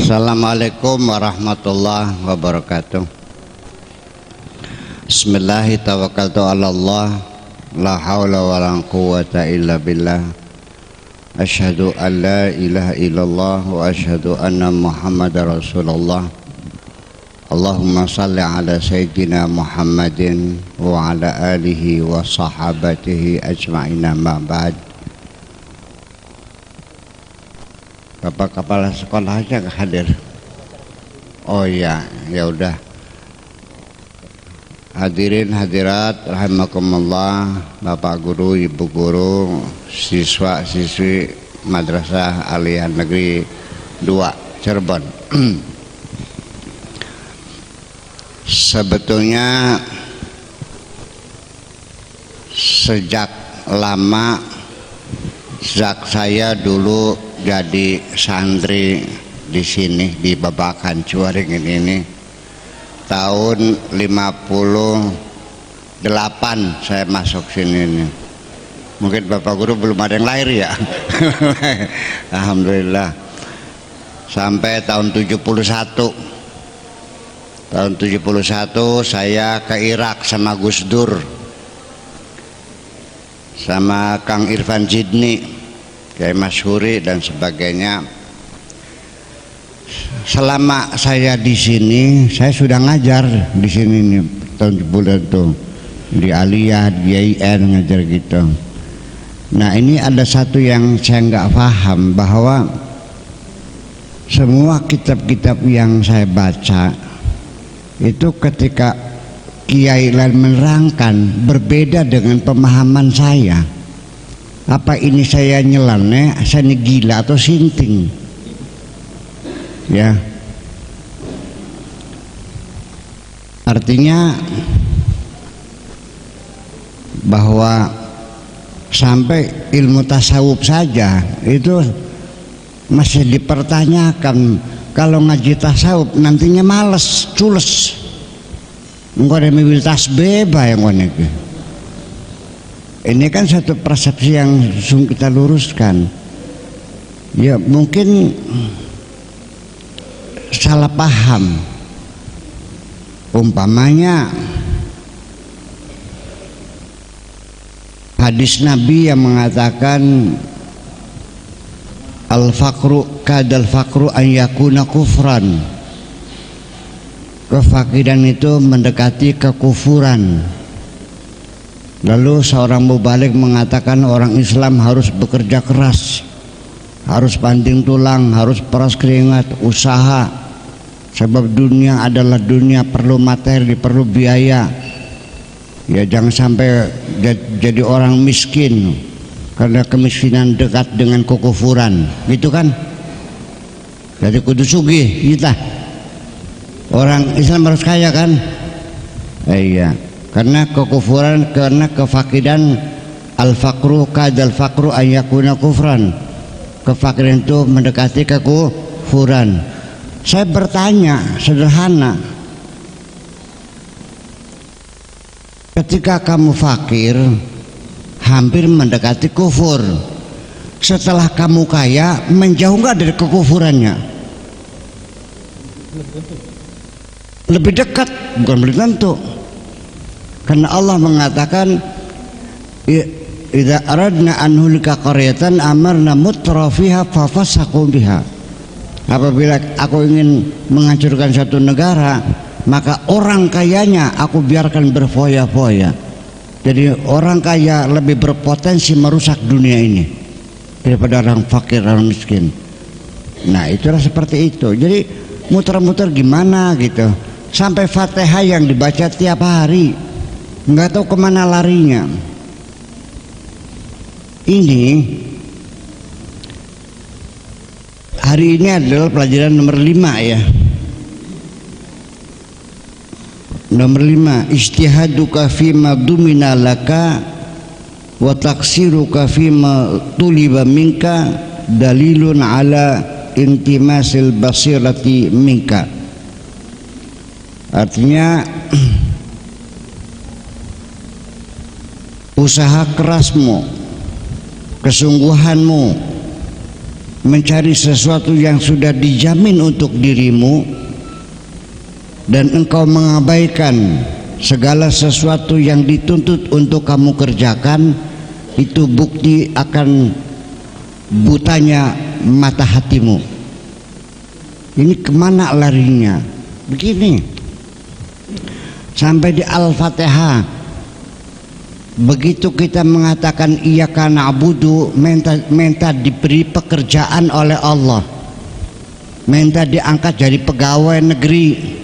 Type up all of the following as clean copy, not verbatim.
Assalamualaikum warahmatullahi wabarakatuh. Bismillahirrahmanirrahim. La haula wa la quwwata illa billah. Asyhadu an la ilaha illallah wa asyhadu anna Muhammadar Rasulullah. Allahumma salli ala sayyidina Muhammadin wa ala alihi wa sahabatihi ajma'in, ma ba'd. Bapak kepala sekolah aja hadir. Oh iya, ya udah. Hadirin hadirat rahimakumullah, Bapak guru, Ibu guru, siswa siswi Madrasah Aliyah Negeri 2 Cirebon. Sebetulnya sejak lama, sejak saya dulu jadi santri di sini di Babakan Cuaringin ini tahun 58 saya masuk sini ini. Mungkin Bapak guru belum ada yang lahir ya. Alhamdulillah. Sampai tahun 71. Tahun 71 saya ke Irak sama Gus Dur, sama Kang Irfan Jidni, Kiai Masyhuri dan sebagainya. Selama saya di sini, saya sudah ngajar di sini nih, tahun 70 itu di Aliyah, di IAIN ngajar gitu. Nah ini ada satu yang saya nggak paham, bahwa semua kitab-kitab yang saya baca itu ketika kiai lain menerangkan berbeda dengan pemahaman saya. Apa ini saya nyeleneh, saya ini gila atau sinting? Ya, artinya bahwa sampai ilmu tasawuf saja itu masih dipertanyakan. Kalau ngaji tasawuf nantinya males, cules. Enggak ada mobil tasbih yang ngonek. Ini kan satu persepsi yang sungguh kita luruskan. Ya mungkin salah paham. Umpamanya hadis Nabi yang mengatakan al-faqru kadal faqru an yakuna kufran. Kefakiran itu mendekati kekufuran. Lalu seorang mubalik mengatakan orang Islam harus bekerja keras, harus banting tulang, harus peras keringat, usaha. Sebab dunia adalah dunia, perlu materi, perlu biaya. Ya jangan sampai jadi orang miskin, karena kemiskinan dekat dengan kekufuran, gitu kan? Jadi kudu sugih kita. Orang Islam harus kaya kan? Iya. Karena kekufuran, karena kefakiran, al-faqru kadal faqru an yakuna kufran. Kefakiran itu mendekati kekufuran. Saya bertanya sederhana, ketika kamu fakir hampir mendekati kufur, setelah kamu kaya menjauh nggak dari kekufurannya? Lebih dekat, bukan belum tentu. Karena Allah mengatakan idza aradna an nuhlika qaryatan amarna mutrafiha fafasaqu biha. Apabila aku ingin menghancurkan satu negara, maka orang kayanya aku biarkan berfoya-foya. Jadi orang kaya lebih berpotensi merusak dunia ini daripada orang fakir, orang miskin. Nah itulah seperti itu. Jadi muter-muter gimana gitu, sampai Fatihah yang dibaca tiap hari nggak tahu kemana larinya. Ini hari ini adalah pelajaran nomor 5 ya. Nomor 5, ijtihaduka fima dumina laka wa taksiruka fima tuliba minka dalilun ala intimasil basirati minka. Artinya usaha kerasmu, kesungguhanmu mencari sesuatu yang sudah dijamin untuk dirimu dan engkau mengabaikan segala sesuatu yang dituntut untuk kamu kerjakan, itu bukti akan butanya mata hatimu. Ini kemana larinya? Begini, sampai di Al-Fatihah, begitu kita mengatakan iyyaka na'budu, minta diberi pekerjaan oleh Allah, minta diangkat jadi pegawai negeri.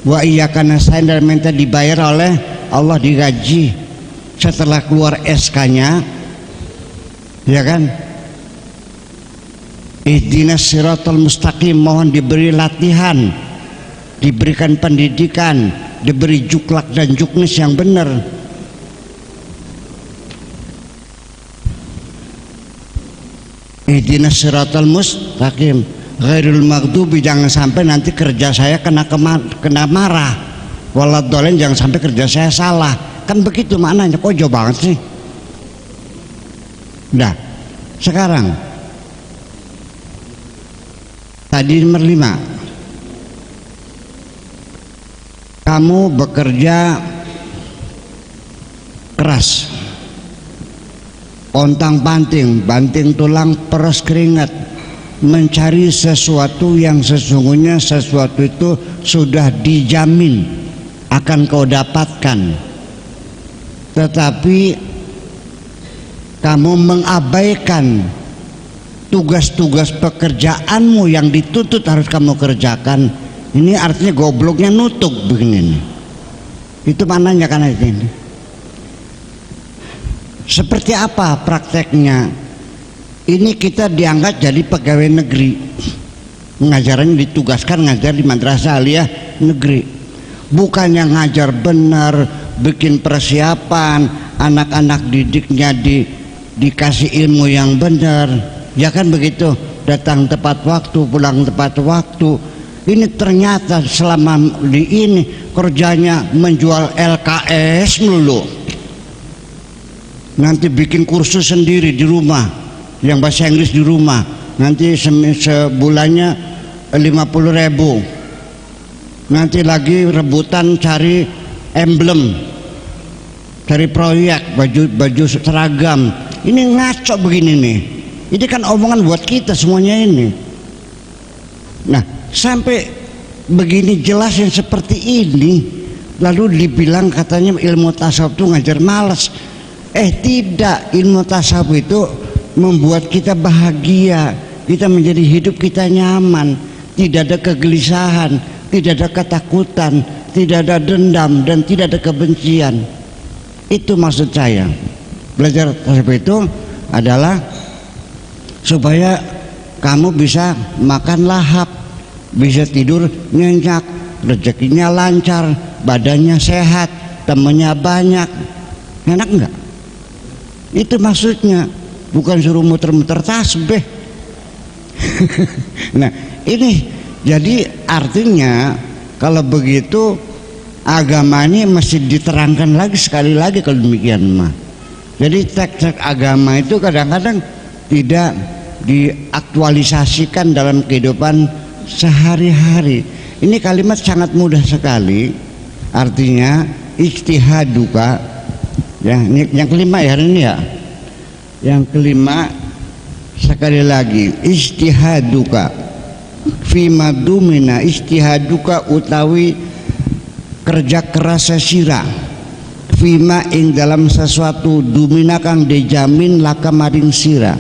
Wa iyyaka nasta'in, dan minta dibayar oleh Allah, digaji. Setelah keluar SK-nya, ya kan, ihdinas siratal mustaqim, mohon diberi latihan, diberikan pendidikan, diberi juklak dan juknis yang benar. Ihdinas siratal mustaqim ghairul maghdubi, jangan sampai nanti kerja saya kena marah. Waladhdallin, jangan sampai kerja saya salah. Kan begitu maknanya. Kok jauh banget sih? Nah, sekarang tadi nomor 5, kamu bekerja keras, pontang-panting, banting tulang, peres keringat, mencari sesuatu yang sesungguhnya sesuatu itu sudah dijamin akan kau dapatkan, tetapi kamu mengabaikan tugas-tugas pekerjaanmu yang dituntut harus kamu kerjakan. Ini artinya gobloknya nutup begini. Itu mananya kan ini. Seperti apa prakteknya? Ini kita diangkat jadi pegawai negeri, ngajarannya ditugaskan ngajar di madrasah aliyah negeri, bukannya ngajar benar, bikin persiapan, anak-anak didiknya dikasih ilmu yang benar, ya kan begitu, datang tepat waktu, pulang tepat waktu. Ini ternyata selama di ini kerjanya menjual LKS melulu, nanti bikin kursus sendiri di rumah, yang bahasa Inggris di rumah, nanti sebulannya 50.000, nanti lagi rebutan cari emblem, cari proyek, baju seragam. Ini ngaco begini nih. Ini kan omongan buat kita semuanya ini. Nah, sampai begini jelas yang seperti ini, lalu dibilang katanya ilmu tasawuf itu ngajar malas. Tidak, ilmu tasawuf itu membuat kita bahagia, kita menjadi hidup kita nyaman, tidak ada kegelisahan, tidak ada ketakutan, tidak ada dendam, dan tidak ada kebencian. Itu maksud saya. Belajar tasawuf itu adalah supaya kamu bisa makan lahap, bisa tidur nyenyak, rezekinya lancar, badannya sehat, temennya banyak. Enak enggak? Itu maksudnya, bukan suruh muter-muter tasbih. Nah, ini jadi artinya kalau begitu agama ini mesti diterangkan lagi sekali lagi kalau demikian mah. Jadi teks-teks agama itu kadang-kadang tidak diaktualisasikan dalam kehidupan sehari-hari. Ini kalimat sangat mudah sekali, artinya ijtihaduka. Ya, ini yang kelima ya hari ini ya. Yang kelima sekali lagi, ijtihaduka fima dumina, ijtihaduka utawi kerja keras sira, fima ing dalam sesuatu dumina kang dijamin laka maring sira.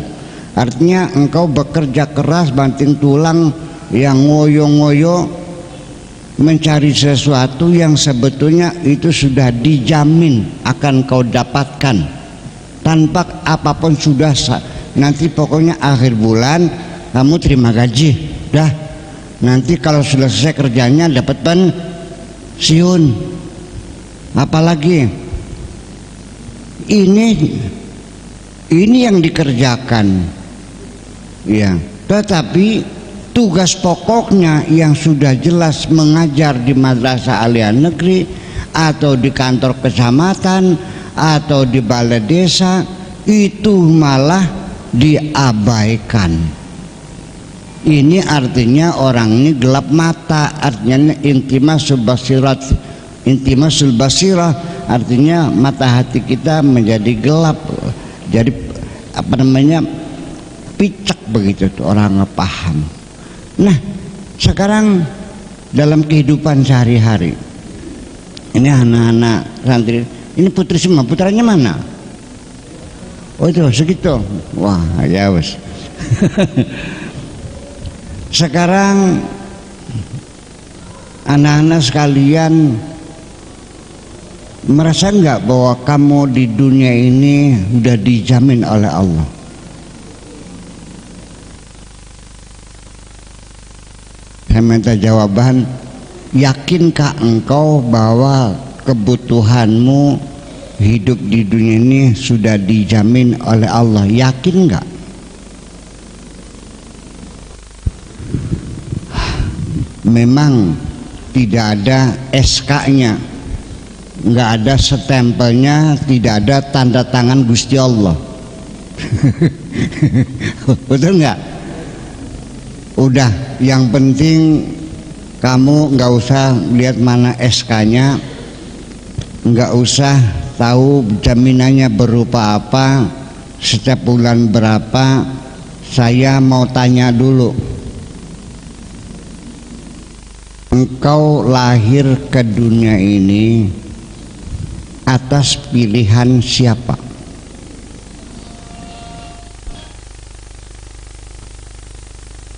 Artinya engkau bekerja keras, banting tulang, yang ngoyo-ngoyo mencari sesuatu yang sebetulnya itu sudah dijamin akan kau dapatkan tanpa apapun. Sudah nanti pokoknya akhir bulan kamu terima gaji dah, nanti kalau sudah selesai kerjanya dapat pensiun. Apalagi ini yang dikerjakan ya, tetapi tugas pokoknya yang sudah jelas mengajar di madrasah aliyah negeri atau di kantor kecamatan atau di balai desa, itu malah diabaikan. Ini artinya orang ini gelap mata, artinya intimasul basirah, artinya mata hati kita menjadi gelap, jadi apa namanya, picek begitu tuh, orang nggak paham. Nah sekarang dalam kehidupan sehari-hari ini anak-anak santri ini putri semua, putranya mana? Oh itu segitu, wah ya wes. Sekarang anak-anak sekalian, merasa enggak bahwa kamu di dunia ini sudah dijamin oleh Allah? Saya minta jawaban, yakinkah engkau bahwa kebutuhanmu hidup di dunia ini sudah dijamin oleh Allah? Yakin enggak? Memang tidak ada SK-nya, nggak ada stempelnya, tidak ada tanda tangan Gusti Allah. Betul nggak? Udah, yang penting kamu nggak usah lihat mana SK-nya, nggak usah tahu jaminannya berupa apa, setiap bulan berapa. Saya mau tanya dulu, engkau lahir ke dunia ini atas pilihan siapa?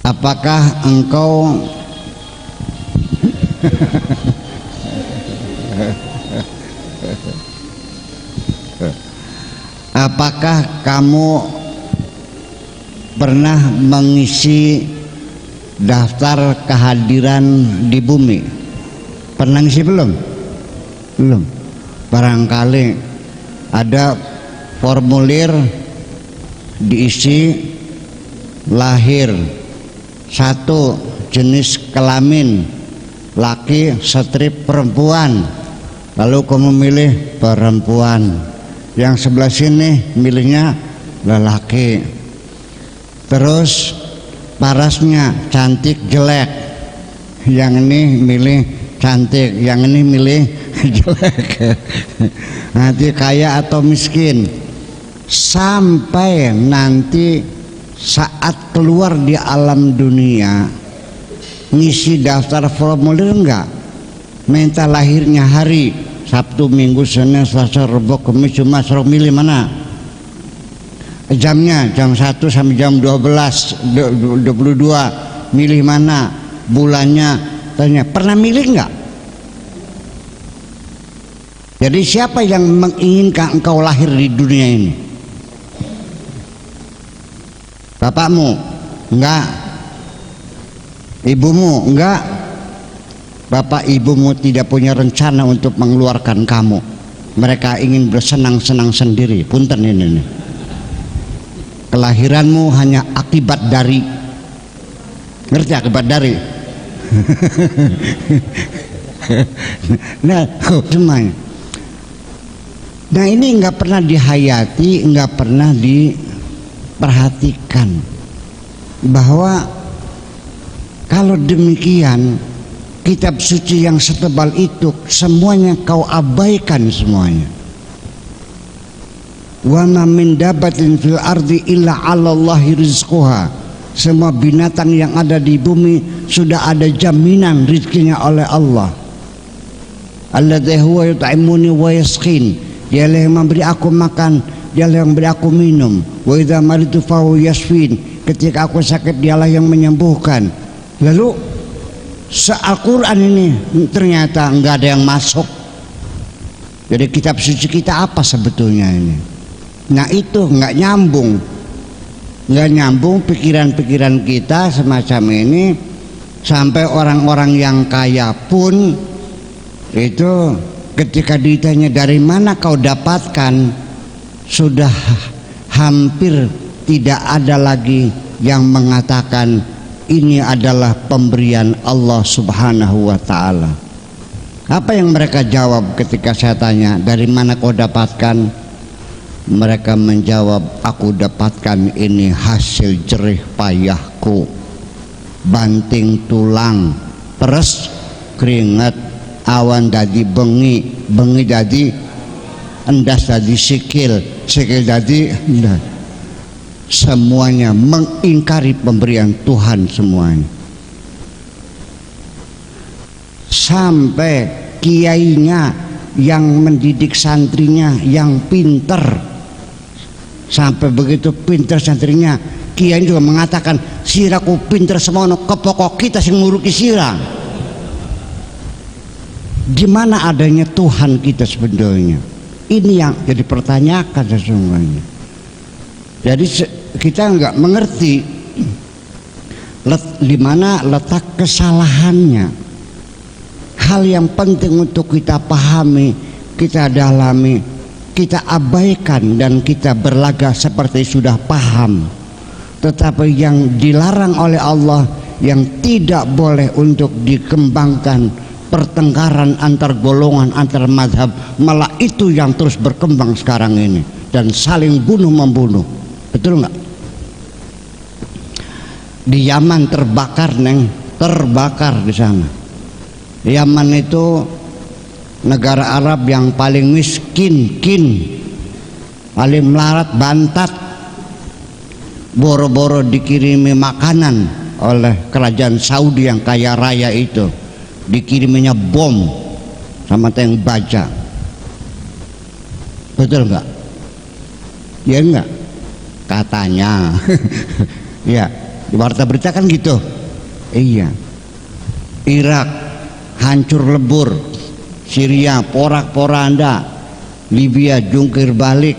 Apakah engkau apakah kamu pernah mengisi daftar kehadiran di bumi? Pernah ngisi belum? Belum. Barangkali ada formulir diisi lahir, satu jenis kelamin laki, strip perempuan, lalu kamu milih perempuan, yang sebelah sini milihnya lelaki, terus parasnya cantik jelek, yang ini milih cantik, yang ini milih jelek. Nanti kaya atau miskin, sampai nanti saat keluar di alam dunia ngisi daftar formulir enggak, minta lahirnya hari Sabtu, Minggu, Senin, Selasa, Rabu, Kamis, Jumat, suruh milih mana jamnya, jam 1 sampai jam 22, milih mana, bulannya, tanya pernah milih enggak? Jadi siapa yang menginginkan engkau lahir di dunia ini? Bapakmu? Enggak. Ibumu? Enggak. Bapak ibumu tidak punya rencana untuk mengeluarkan kamu. Mereka ingin bersenang-senang sendiri. Punten ini. Kelahiranmu hanya akibat dari, ngerti akibat dari? Nah, semuanya. Nah ini nggak pernah dihayati, nggak pernah diperhatikan bahwa kalau demikian kitab suci yang setebal itu semuanya kau abaikan semuanya. Wa ma min dabatin fil ardi illa 'alallahi rizquha. Semua binatang yang ada di bumi sudah ada jaminan rizkinya oleh Allah. Alladzi huwa yut'imuni wa yasqin. Dialah yang memberi aku makan, dialah yang memberi aku minum. Wa idza maritu fahuwa yashfin. Ketika aku sakit dialah yang menyembuhkan. Lalu Al-Quran ini ternyata enggak ada yang masuk. Jadi kitab suci kita apa sebetulnya ini? Nah itu enggak nyambung. Enggak nyambung pikiran-pikiran kita semacam ini. Sampai orang-orang yang kaya pun itu ketika ditanya dari mana kau dapatkan, sudah hampir tidak ada lagi yang mengatakan ini adalah pemberian Allah Subhanahu wa ta'ala. Apa yang mereka jawab ketika saya tanya dari mana kau dapatkan? Mereka menjawab, aku dapatkan ini hasil jerih payahku, banting tulang, peres keringat, awan dadi bengi, bengi dadi endas, dadi sikil, sikil dadi endas. Semuanya mengingkari pemberian Tuhan semuanya. Sampai kiainya yang mendidik santrinya yang pinter, sampai begitu pinter santrinya, kiai juga mengatakan siraku pinter semono kepokok kita sing nguruki sirah. Gimana adanya Tuhan kita sebenarnya? Ini yang jadi pertanyakan sesungguhnya. Jadi kita nggak mengerti di mana letak kesalahannya. Hal yang penting untuk kita pahami, kita dalami, kita abaikan dan kita berlagak seperti sudah paham. Tetapi yang dilarang oleh Allah, yang tidak boleh untuk dikembangkan, pertengkaran antar golongan, antar mazhab, malah itu yang terus berkembang sekarang ini, dan saling bunuh membunuh. Betul nggak? Di Yaman terbakar, Neng, terbakar di sana. Yaman itu negara Arab yang paling miskin, paling melarat, bantat. Boro-boro dikirimi makanan oleh kerajaan Saudi yang kaya raya itu, dikiriminya bom sama tank baja. Betul nggak? Ya enggak? Katanya. Ya, di warta berita kan gitu. Iya. Irak hancur lebur, Syria porak-poranda, Libya jungkir balik.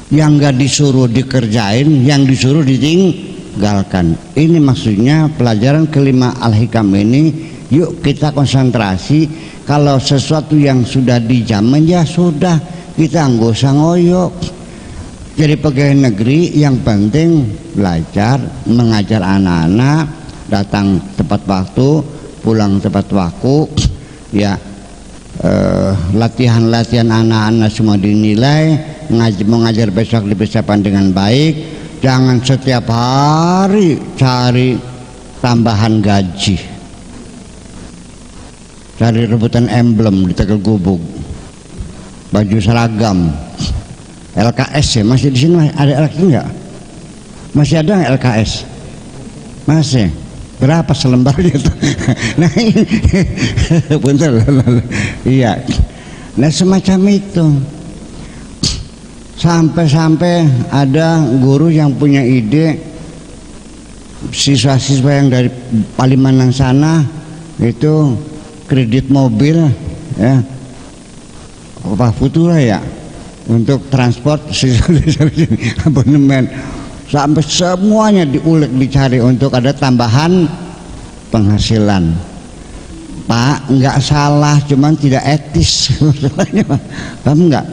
Yang nggak disuruh dikerjain, yang disuruh ditinggalkan. Ini maksudnya pelajaran kelima Al-Hikam ini. Yuk kita konsentrasi. Kalau sesuatu yang sudah dijamin ya sudah, kita nggak usah ngoyok. Jadi pegawai negeri yang penting belajar, mengajar anak-anak, datang tepat waktu, pulang tepat waktu, ya. Latihan-latihan anak-anak semua dinilai, mengajar besok dipersiapkan dengan baik. Jangan setiap hari cari tambahan gaji, cari rebutan emblem di Tegal Gubuk, baju seragam, LKS ya. Masih di sini ada LKS enggak? Masih ada nggak LKS? Masih. Berapa selembarnya itu? Nah ini bentar. Iya. Nah semacam itu. Sampai ada guru yang punya ide, siswa-siswa yang dari Palimanan sana itu kredit mobil ya, apa Futura ya, untuk transport siswa abonemen. Sampai semuanya diulik, dicari untuk ada tambahan penghasilan. Pak, nggak salah, cuman tidak etis. Kamu nggak?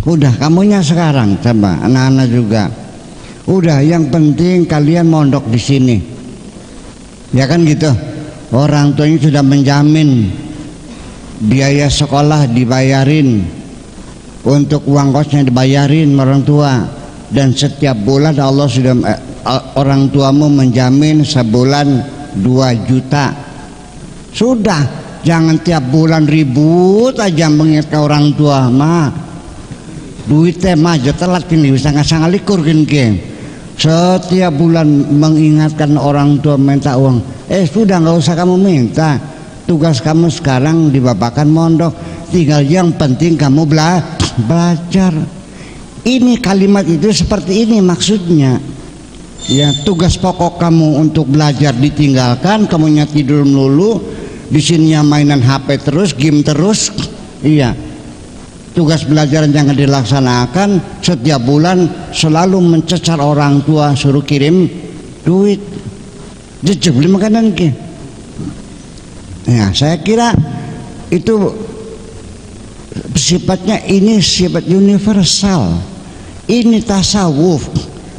Udah, kamunya sekarang coba, anak-anak juga. Udah, yang penting kalian mondok di sini. Ya kan gitu. Orang tuanya sudah menjamin biaya sekolah dibayarin, untuk uang kosnya dibayarin orang tua. Dan setiap bulan Allah sudah orang tuamu menjamin sebulan 2 juta. Sudah, jangan tiap bulan ribut aja mengingatkan orang tua. Duitnya aja telat kini, sangat likur kini. Setiap bulan mengingatkan orang tua minta uang. Sudah, nggak usah kamu minta. Tugas kamu sekarang dibabakan mondok. Tinggal yang penting kamu belajar. Ini kalimat itu seperti ini maksudnya. Ya, tugas pokok kamu untuk belajar ditinggalkan, kamunya tidur melulu, di sininya mainan HP terus, game terus. Iya. Tugas belajar jangan dilaksanakan, setiap bulan selalu mencecar orang tua suruh kirim duit. Jujur beli makanan ke. Ya, saya kira itu sifatnya, ini sifat universal. Ini tasawuf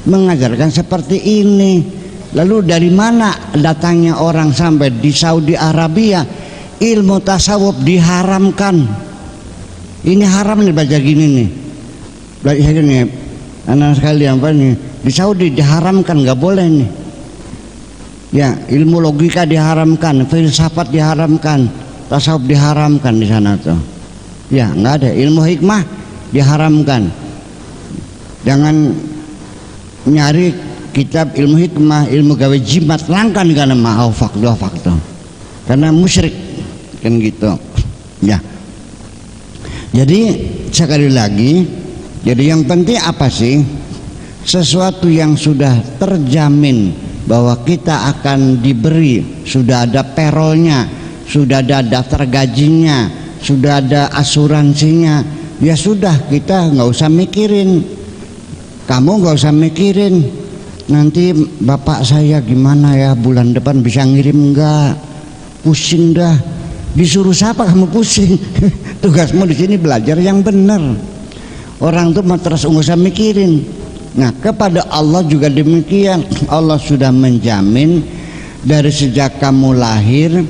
mengajarkan seperti ini. Lalu dari mana datangnya orang sampai di Saudi Arabia ilmu tasawuf diharamkan? Ini haram nih belajar gini nih. belajar nih anak sekalian apa nih, di Saudi diharamkan, nggak boleh nih ya, ilmu logika diharamkan, filsafat diharamkan, tasawuf diharamkan di sana tuh ya, nggak ada. Ilmu hikmah diharamkan, jangan nyari kitab ilmu hikmah, ilmu gawe jimat, langkan karena ma'afak dua faktor, karena musyrik kan gitu ya. Jadi sekali lagi, jadi yang penting apa sih? Sesuatu yang sudah terjamin bahwa kita akan diberi, sudah ada perolnya, sudah ada daftar gajinya, sudah ada asuransinya, ya sudah, kita nggak usah mikirin. Kamu nggak usah mikirin nanti bapak saya gimana ya, bulan depan bisa ngirim nggak, pusing dah. Disuruh siapa kamu pusing? Tugasmu di sini belajar yang benar. Orang tuh terus nggak usah mikirin. Nah, kepada Allah juga demikian. Allah sudah menjamin dari sejak kamu lahir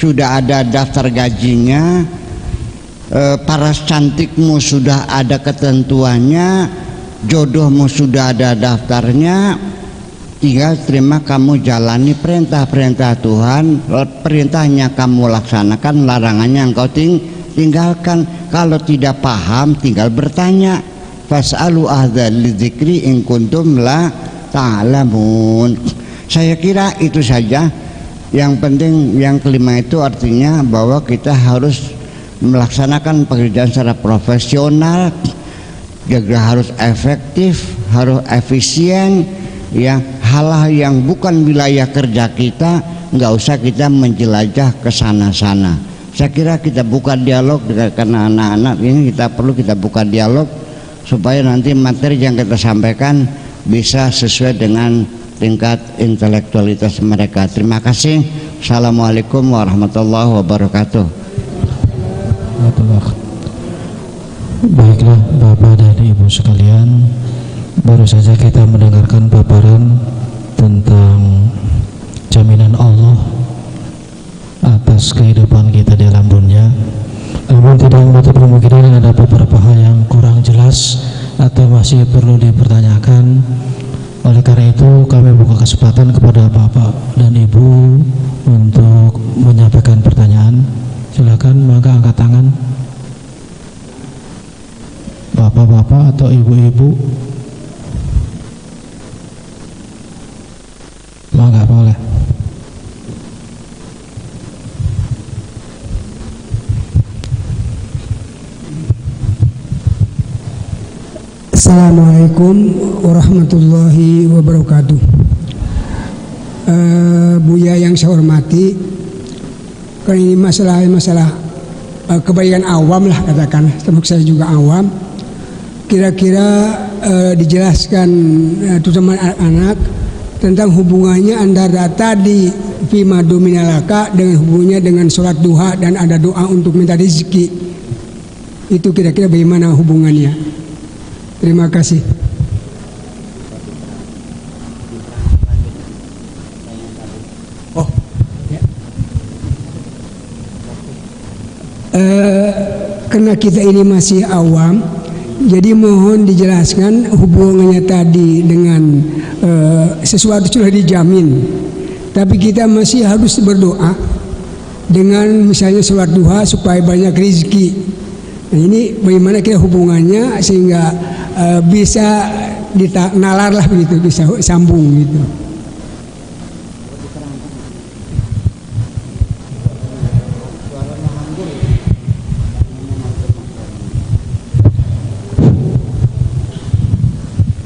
sudah ada daftar gajinya, paras cantikmu sudah ada ketentuannya, jodohmu sudah ada daftarnya, tinggal terima, kamu jalani perintah-perintah Tuhan, perintahnya kamu laksanakan, larangannya engkau tinggalkan. Kalau tidak paham tinggal bertanya, fas'alu ahdzal dzikri in kuntum la ta'lamun. Saya kira itu saja. Yang penting yang kelima itu artinya bahwa kita harus melaksanakan pekerjaan secara profesional, juga harus efektif, harus efisien ya. Hal-hal yang bukan wilayah kerja kita nggak usah kita menjelajah ke sana-sana. Saya kira kita buka dialog karena anak-anak ini kita perlu kita buka dialog supaya nanti materi yang kita sampaikan bisa sesuai dengan tingkat intelektualitas mereka. Terima kasih. Assalamualaikum warahmatullahi wabarakatuh. Baiklah Bapak dan Ibu sekalian, baru saja kita mendengarkan paparan tentang jaminan Allah atas kehidupan kita di alam dunia. Namun tidak menutup kemungkinan ada beberapa hal yang kurang jelas atau masih perlu dipertanyakan. Oleh karena itu kami buka kesempatan kepada Bapak dan Ibu untuk menyampaikan pertanyaan. Silakan, maka angkat tangan. Bapak-bapak atau ibu-ibu, maka boleh. Assalamualaikum warahmatullahi wabarakatuh. Buya yang saya hormati, karena ini masalah kebaikan awam lah katakan, termasuk saya juga awam. Kira-kira dijelaskan terutama anak-anak tentang hubungannya antara tadi fima dominalaka dengan hubungannya dengan sholat duha dan ada doa untuk minta rezeki. Itu kira-kira bagaimana hubungannya? Terima kasih. Oh, ya. Karena kita ini masih awam, jadi mohon dijelaskan hubungannya tadi dengan sesuatu sudah dijamin, tapi kita masih harus berdoa dengan misalnya sholat duha supaya banyak rezeki. Nah, ini bagaimana kira hubungannya sehingga bisa nalar lah begitu, bisa sambung gitu.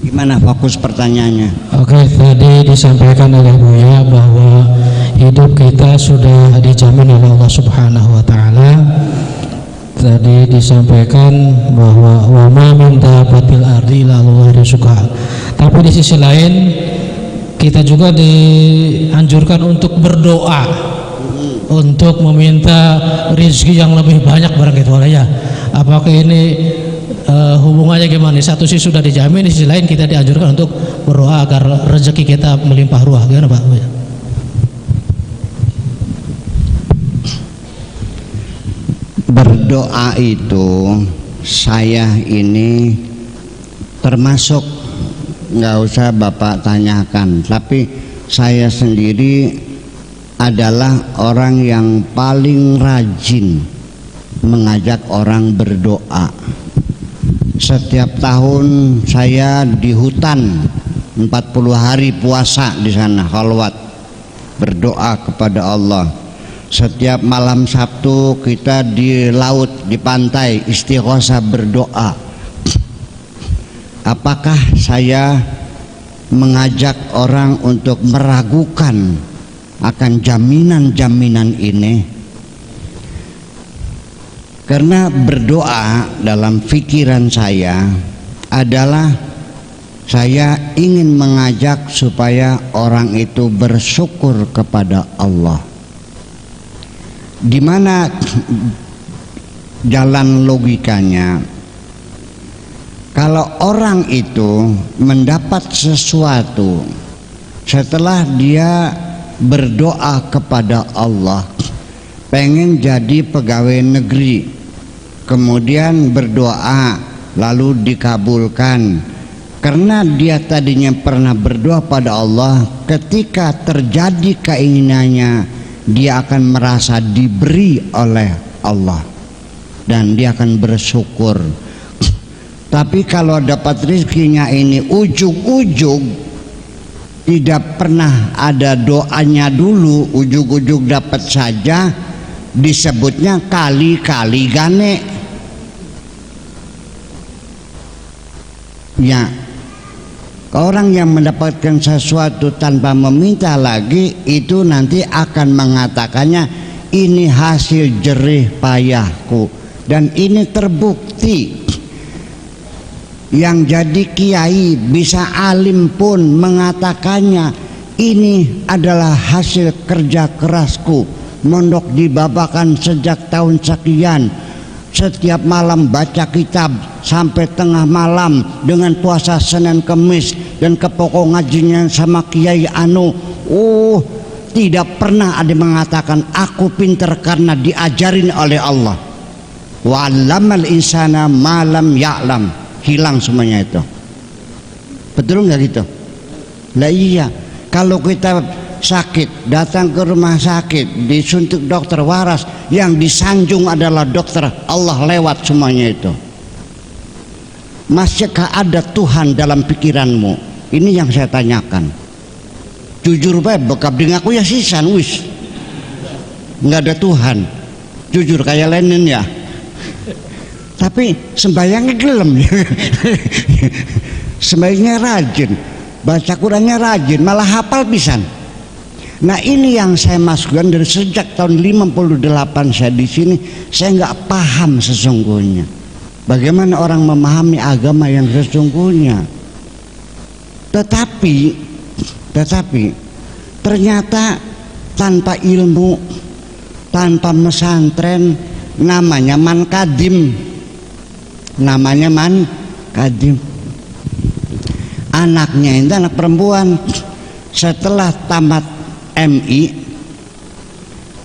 Gimana fokus pertanyaannya? Oke, tadi disampaikan oleh Buya bahwa hidup kita sudah dijamin oleh Allah Subhanahu wa taala. Tadi disampaikan bahwa wa ma min dabbatil ardi illa Allahu rizquha. Tapi di sisi lain kita juga dianjurkan untuk berdoa untuk meminta rezeki yang lebih banyak barang itu ya. Apakah ini hubungannya gimana? Satu sisi sudah dijamin, di sisi lain kita dianjurkan untuk berdoa agar rezeki kita melimpah ruah. Gimana Pak? Berdoa itu saya ini termasuk, nggak usah Bapak tanyakan, tapi saya sendiri adalah orang yang paling rajin mengajak orang berdoa. Setiap tahun saya di hutan 40 hari puasa di sana, khalwat berdoa kepada Allah. Setiap malam Sabtu kita di laut, di pantai istighosah berdoa. Apakah saya mengajak orang untuk meragukan akan jaminan-jaminan ini? Karena berdoa dalam pikiran saya adalah saya ingin mengajak supaya orang itu bersyukur kepada Allah. Di mana jalan logikanya? Kalau orang itu mendapat sesuatu setelah dia berdoa kepada Allah, pengen jadi pegawai negeri, kemudian berdoa lalu dikabulkan, karena dia tadinya pernah berdoa pada Allah, ketika terjadi keinginannya dia akan merasa diberi oleh Allah dan dia akan bersyukur. Tapi kalau dapat rezekinya ini ujug-ujug, tidak pernah ada doanya dulu, ujug-ujug dapat saja, disebutnya kali-kali gane. Ya, orang yang mendapatkan sesuatu tanpa meminta lagi, itu nanti akan mengatakannya ini hasil jerih payahku, dan ini terbukti. Yang jadi kiai bisa alim pun mengatakannya, ini adalah hasil kerja kerasku. Mondok di Babakan sejak tahun sekian, setiap malam baca kitab sampai tengah malam dengan puasa Senin Kemis, dan ke pokok ngajinya sama Kiai Anu. Tidak pernah ada mengatakan aku pinter karena diajarin oleh Allah. Wa 'allamal insana ma lam ya'lam. Hilang semuanya itu. Betul nggak gitu? Lah iya, kalau kita sakit datang ke rumah sakit disuntik dokter waras, yang disanjung adalah dokter Allah lewat semuanya itu. Masihkah ada Tuhan dalam pikiranmu? Ini yang saya tanyakan. Jujur baik, bekap dengan aku ya sisan wis. Nggak ada Tuhan. Jujur kayak Lenin ya. Tapi sembayangnya gelem, sembayangnya rajin, baca Qurannya rajin, malah hafal pisan. Nah ini yang saya masukkan dari sejak tahun 58 saya di sini, saya nggak paham sesungguhnya bagaimana orang memahami agama yang sesungguhnya. Tetapi ternyata tanpa ilmu, tanpa pesantren, namanya man kadim. Anaknya itu anak perempuan, setelah tamat MI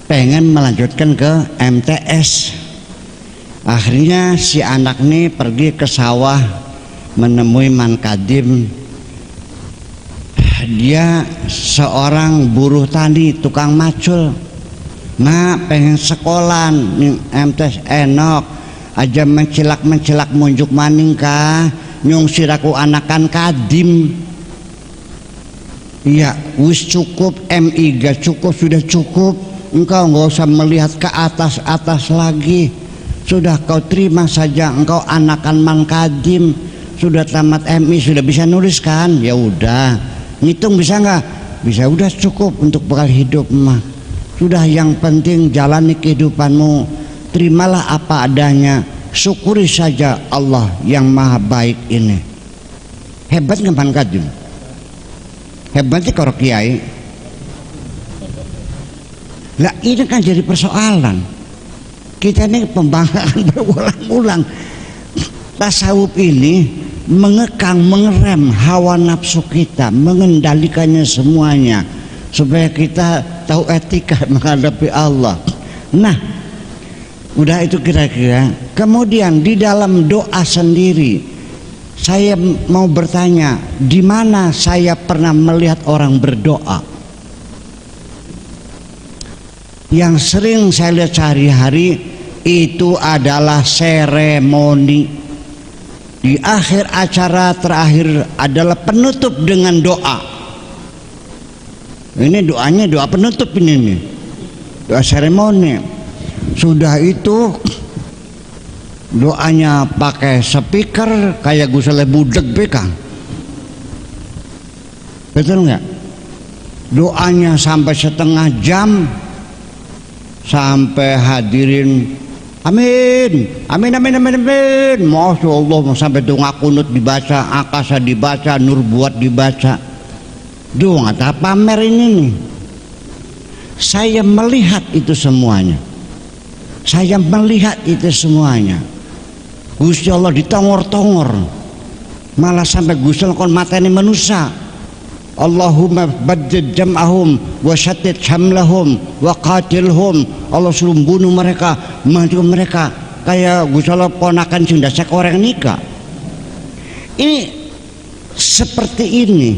pengen melanjutkan ke MTS. Akhirnya si anak ini pergi ke sawah menemui man kadim. Dia seorang buruh tani, tukang macul. Pengen sekolah MTS enok aja, mencilak munjuk maning kah nyung siraku anakan kadim. Iya wis cukup, MI gak cukup, sudah cukup, engkau nggak usah melihat ke atas lagi, sudah kau terima saja engkau anakan man kadim, sudah tamat MI, sudah bisa nulis kan, ya udah ngitung bisa nggak, bisa, udah cukup untuk bekal hidup mah, sudah yang penting jalani kehidupanmu, terimalah apa adanya, syukuri saja Allah yang maha baik ini. Hebat nggak man kadim? Hebatnya kalau kiai. Lah ini kan jadi persoalan. Kita ini pembanggaan berulang-ulang. Tasawuf ini mengekang, mengerem hawa nafsu kita, mengendalikannya semuanya supaya kita tahu etika menghadapi Allah. Nah, udah itu kira-kira. Kemudian di dalam doa sendiri Saya mau bertanya, di mana saya pernah melihat orang berdoa? Yang sering saya lihat sehari-hari itu adalah seremoni. Di akhir acara terakhir adalah penutup dengan doa. Ini doanya doa penutup ini nih. Doa seremoni. Sudah itu doanya pakai speaker kayak gusale budeg bekang. Betul nggak? Doanya sampai setengah jam, sampai hadirin amin, amin, amin, amin, amin. Masya Allah, sampai doa kunut dibaca, akasa dibaca, nur buat dibaca. Doa tak pamer ini nih. Saya melihat itu semuanya. Saya melihat itu semuanya. Gusti Allah ditongor-tongor, malah sampai Gusti Allah kon mateni manusia. Allahumma baddid jam'ahum wa syattid hamlahum wa qatilhum. Allah suruh bunuh mereka, mati mereka. Kayak Gusti Allah ponakan sing dasek orang nikah. Ini seperti ini.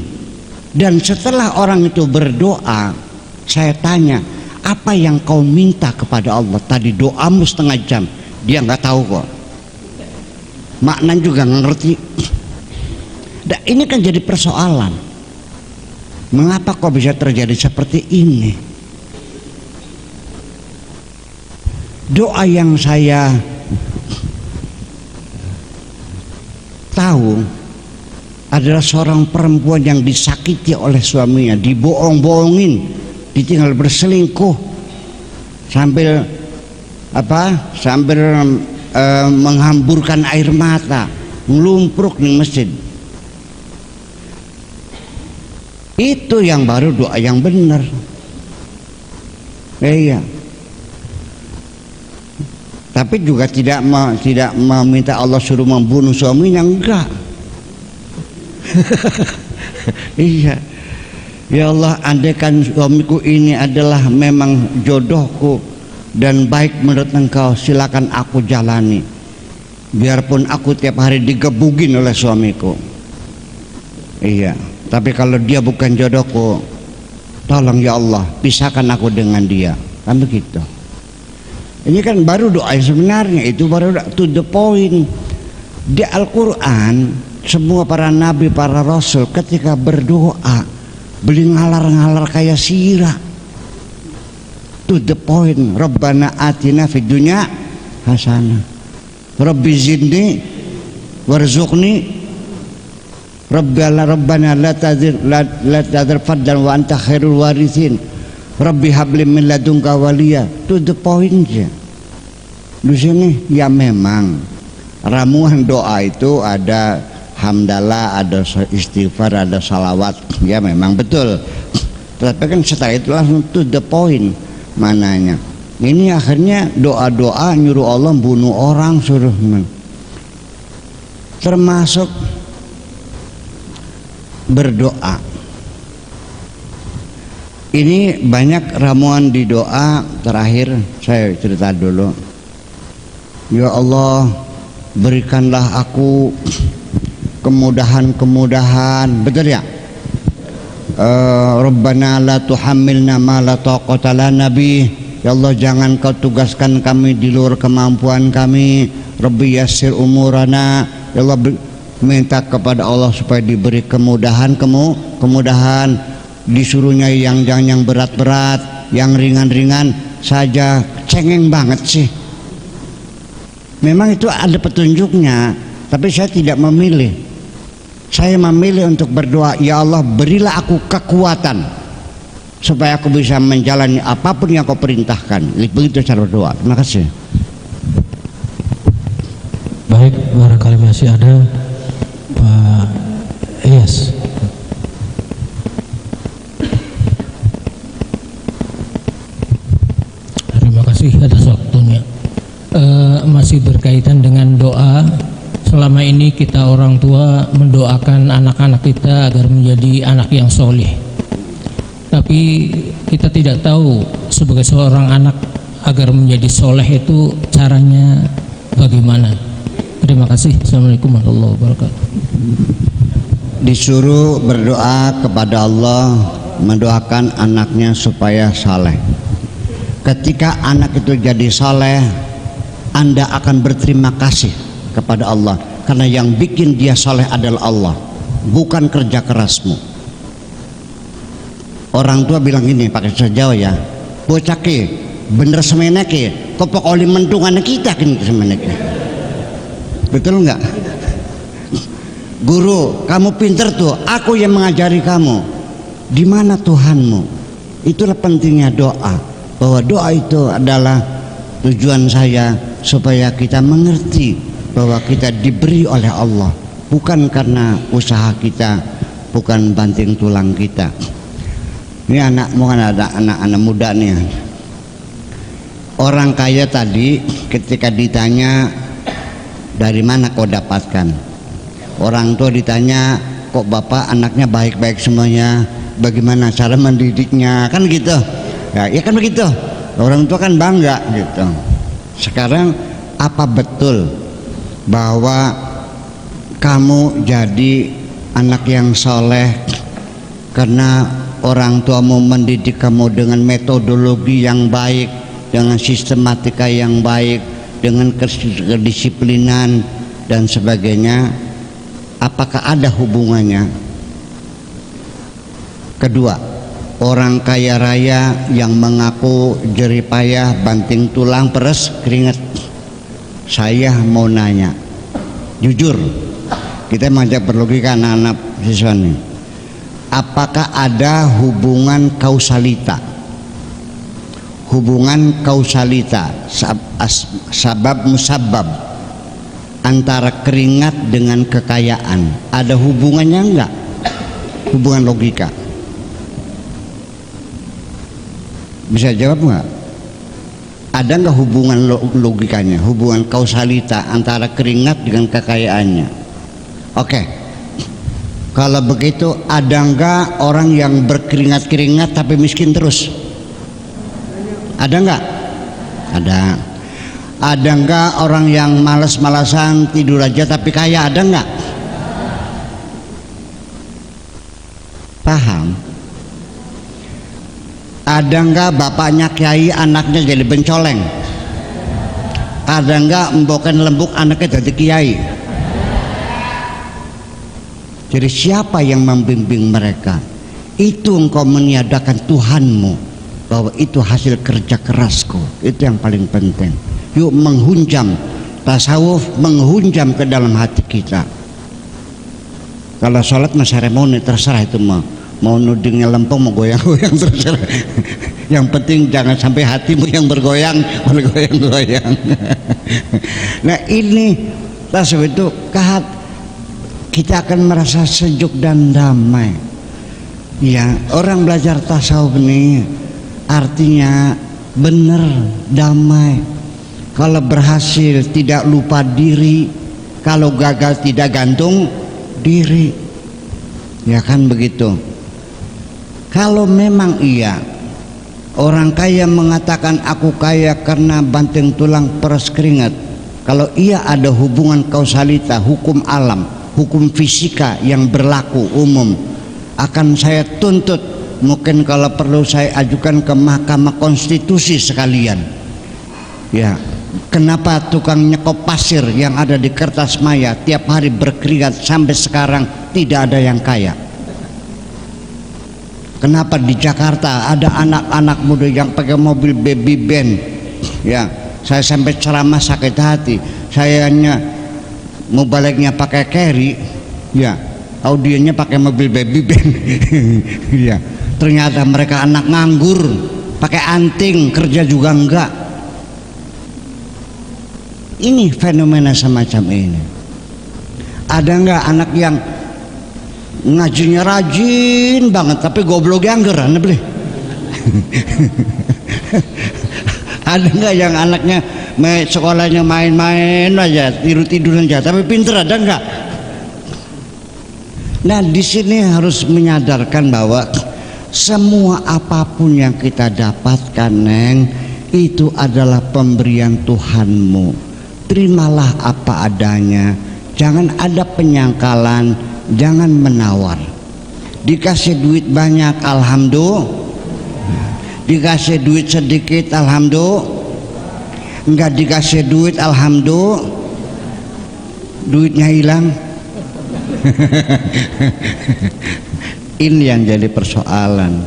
Dan setelah orang itu berdoa, saya tanya, apa yang kau minta kepada Allah? Tadi doamu setengah jam, dia nggak tahu kok. Makna juga ngerti. Nah, ini kan jadi persoalan. Mengapa kok bisa terjadi seperti ini? Doa yang saya tahu adalah seorang perempuan yang disakiti oleh suaminya, dibohong-bohongin, ditinggal berselingkuh, sambil menghamburkan air mata, ngelumpruk di masjid. Itu yang baru doa yang benar. Iya. Tapi juga tidak meminta Allah suruh membunuh suaminya, enggak. Iya. Ya Allah, andaikan suamiku ini adalah memang jodohku dan baik menurut Engkau, silakan aku jalani. Biarpun aku tiap hari digebugin oleh suamiku. Iya. Tapi kalau dia bukan jodohku, tolong ya Allah, pisahkan aku dengan dia. Kan begitu. Ini kan baru doa yang sebenarnya, itu baru to the point. Di Al-Quran, semua para nabi, para rasul ketika berdoa, beli ngalar-ngalar kayak sirah. To the point. Rabbana atina fid dunya hasanah, Rabbi zidni warzuqni, Rabbana la tadzir fadlan wa anta khairul warithin, Rabbi habli min ladunka waliya. To the point ya. Di sini ya memang ramuan doa itu ada hamdalah, ada istighfar, ada salawat. Ya memang betul. Tapi kan setelah itu langsung to the point mananya. Ini akhirnya doa-doa nyuruh Allah bunuh orang, suruh termasuk berdoa. Ini banyak ramuan di doa. Terakhir saya cerita dulu. Ya Allah, berikanlah aku kemudahan-kemudahan. Betul ya? Rabbana la tuhammilna ma la taqata lana bih. Ya Allah, jangan kau tugaskan kami di luar kemampuan kami. Rabbi yassir umurana. Ya Allah, minta kepada Allah supaya diberi kemudahan, kemudahan. Disuruhnya yang jangan yang berat-berat, yang ringan-ringan saja. Cengeng banget sih. Memang itu ada petunjuknya, tapi saya tidak memilih. Saya memilih untuk berdoa, ya Allah, berilah aku kekuatan supaya aku bisa menjalani apapun yang kau perintahkan. Begitu cara berdoa. Terima kasih. Baik, barangkali masih ada Pak Iyas. Terima kasih atas waktunya. Masih berkaitan dengan doa. Selama ini kita orang tua mendoakan anak-anak kita agar menjadi anak yang soleh. Tapi kita tidak tahu sebagai seorang anak agar menjadi soleh itu caranya bagaimana. Terima kasih. Assalamualaikum warahmatullahi wabarakatuh. disuruh berdoa kepada Allah, mendoakan anaknya supaya saleh. Ketika anak itu jadi saleh, Anda akan berterima kasih kepada Allah, karena yang bikin dia saleh adalah Allah, bukan kerja kerasmu. Orang tua bilang gini pakai bahasa Jawa ya, bocah ke bener semeneke kopok oli mentungan kita kini semeneke. Betul nggak? Guru, kamu pinter tuh, aku yang mengajari kamu. Di mana Tuhanmu? Itulah pentingnya doa, bahwa doa itu adalah tujuan saya supaya kita mengerti bahwa kita diberi oleh Allah, bukan karena usaha kita, bukan banting tulang kita. Ini mungkin ada anak-anak muda nih. Orang kaya tadi ketika ditanya dari mana kau dapatkan, orang tua ditanya, kok bapak anaknya baik-baik semuanya, bagaimana cara mendidiknya, kan gitu ya kan begitu, orang tua kan bangga gitu. Sekarang apa betul bahwa kamu jadi anak yang soleh karena orang tuamu mendidik kamu dengan metodologi yang baik, dengan sistematika yang baik, dengan kedisiplinan dan sebagainya? Apakah ada hubungannya? Kedua, orang kaya raya yang mengaku jerih payah, banting tulang, peres keringat. Saya mau nanya, jujur, kita mengajak berlogika anak-anak siswa nih, apakah ada hubungan kausalita? Hubungan kausalita, sabab musabab antara keringat dengan kekayaan, ada hubungannya enggak? Hubungan logika. Bisa jawab enggak? Ada enggak hubungan logikanya, hubungan kausalita antara keringat dengan kekayaannya? Oke. Kalau begitu, ada enggak orang yang berkeringat-keringat tapi miskin terus? Ada enggak? Ada. Ada enggak orang yang malas-malasan tidur aja tapi kaya? Ada enggak? Paham? Ada enggak bapaknya kiai, anaknya jadi bencoleng? Ada enggak mboken lembuk, anaknya jadi kiai? Jadi siapa yang membimbing mereka? Itu engkau meniadakan Tuhanmu, bahwa itu hasil kerja kerasku. Itu yang paling penting. Yuk menghunjam tasawuf, menghunjam ke dalam hati kita. Kalau sholat mah seremoni, terserah itu mau nudingnya lempeng, mau goyang-goyang, terserah. Yang penting jangan sampai hatimu yang bergoyang. Nah ini tasawuf itu kita akan merasa sejuk dan damai. Ya, orang belajar tasawuf ini artinya benar, damai. Kalau berhasil tidak lupa diri, kalau gagal tidak gantung diri. Ya kan begitu. Kalau memang iya orang kaya mengatakan aku kaya karena banting tulang peres keringat, kalau iya ada hubungan kausalita, hukum alam, hukum fisika yang berlaku umum, akan saya tuntut. Mungkin kalau perlu saya ajukan ke Mahkamah Konstitusi sekalian. Ya, kenapa tukang nyekop pasir yang ada di Kertasmaya tiap hari berkeringat sampai sekarang tidak ada yang kaya? Kenapa di Jakarta ada anak-anak muda yang pakai mobil baby band? Ya, saya sampai ceramah sakit hati. Sayanya mau baliknya pakai carry, ya, audiennya pakai mobil baby band. Ya, ternyata mereka anak nganggur, pakai anting, kerja juga enggak. Ini fenomena semacam ini. Ada enggak anak yang ngajinya rajin banget tapi goblok angger, ane beli? Ada enggak yang anaknya sekolahnya main-main aja, tidur-tiduran aja tapi pinter? Ada enggak? Nah di sini harus menyadarkan bahwa semua apapun yang kita dapatkan, Neng, itu adalah pemberian Tuhanmu. Terimalah apa adanya, Jangan ada penyangkalan, jangan menawar. Dikasih duit banyak, alhamdulillah. Dikasih duit sedikit, alhamdulillah. Enggak dikasih duit, alhamdulillah. Duitnya hilang. Ini yang jadi persoalan.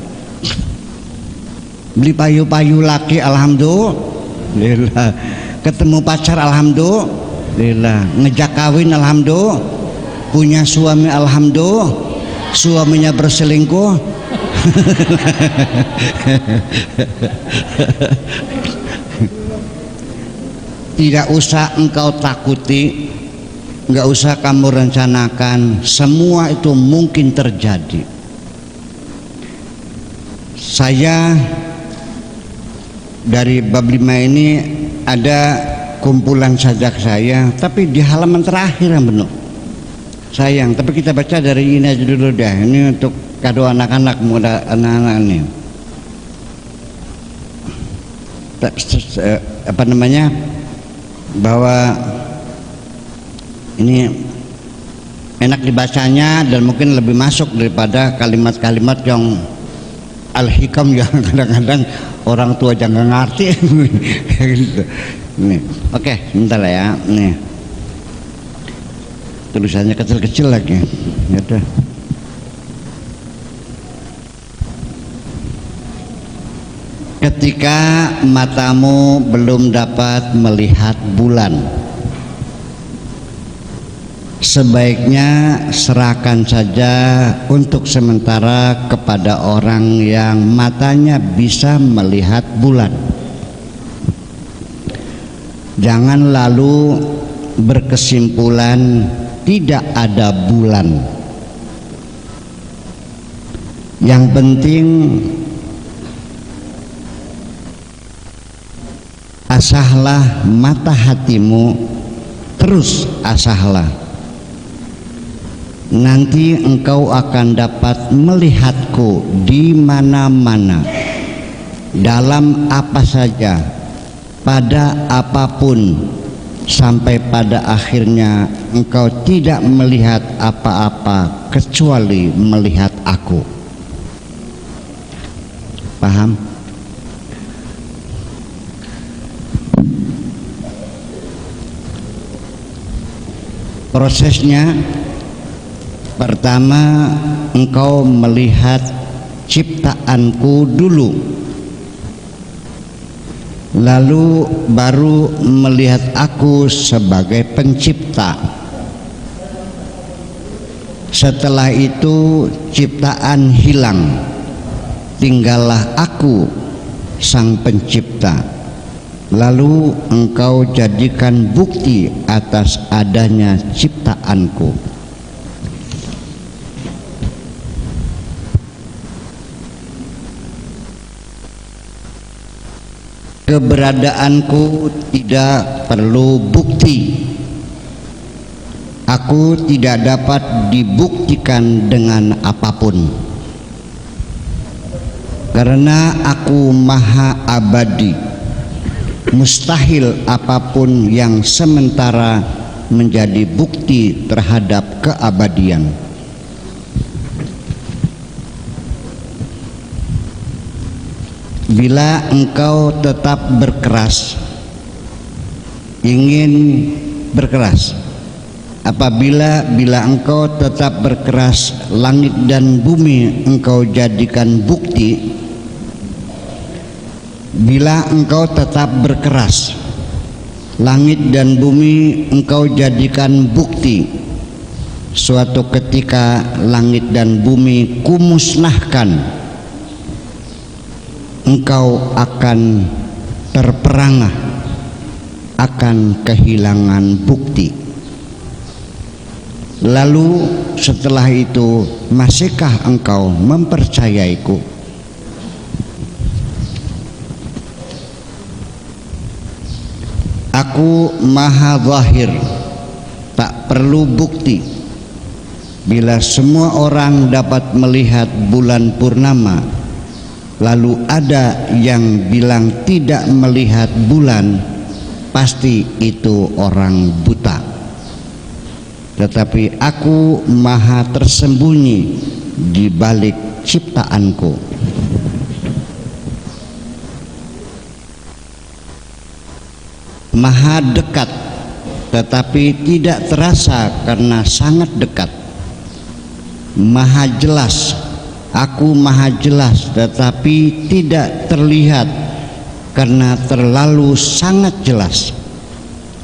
Beli payu-payu laki, alhamdulillah. Ketemu pacar, alhamdulillah. Ngejak kawin, alhamdulillah. Punya suami, alhamdulillah. Suaminya berselingkuh. Tidak usah engkau takuti, nggak usah kamu rencanakan, semua itu mungkin terjadi. Saya dari bab 5 ini ada kumpulan sajak saya, tapi di halaman terakhir yang benar. Sayang, tapi kita baca dari ini aja dulu deh. Ini untuk kado anak-anak, muda anak-anak ini. Apa namanya? Bahwa ini enak dibacanya dan mungkin lebih masuk daripada kalimat-kalimat yang al-hikam yang kadang-kadang orang tua jangan ngerti. Gitu. Nih, oke, sebentar ya. Nih, tulisannya kecil-kecil lagi. Gitu. Ketika matamu belum dapat melihat bulan, sebaiknya serahkan saja untuk sementara kepada orang yang matanya bisa melihat bulan. Jangan lalu berkesimpulan tidak ada bulan. Yang penting asahlah mata hatimu, terus asahlah. Nanti engkau akan dapat melihatku di mana-mana, dalam apa saja, pada apapun, sampai pada akhirnya engkau tidak melihat apa-apa kecuali melihat aku. Paham? Prosesnya, pertama engkau melihat ciptaanku dulu, lalu baru melihat aku sebagai pencipta. Setelah itu ciptaan hilang, tinggallah aku sang pencipta. Lalu engkau jadikan bukti atas adanya ciptaanku. Keberadaanku tidak perlu bukti. Aku tidak dapat dibuktikan dengan apapun, karena aku maha abadi. Mustahil apapun yang sementara menjadi bukti terhadap keabadian. Bila engkau tetap berkeras, ingin berkeras, bila engkau tetap berkeras, langit dan bumi engkau jadikan bukti. Bila engkau tetap berkeras, langit dan bumi engkau jadikan bukti. Suatu ketika langit dan bumi kumusnahkan, engkau akan terperangah, akan kehilangan bukti. Lalu setelah itu, masihkah engkau mempercayaiku? Aku maha zahir, tak perlu bukti. Bila semua orang dapat melihat bulan purnama, lalu ada yang bilang tidak melihat bulan, pasti itu orang buta. tetapi Aku maha tersembunyi di balik ciptaanku. Maha dekat, tetapi tidak terasa karena sangat dekat. Maha jelas, Aku maha jelas, tetapi tidak terlihat karena terlalu sangat jelas.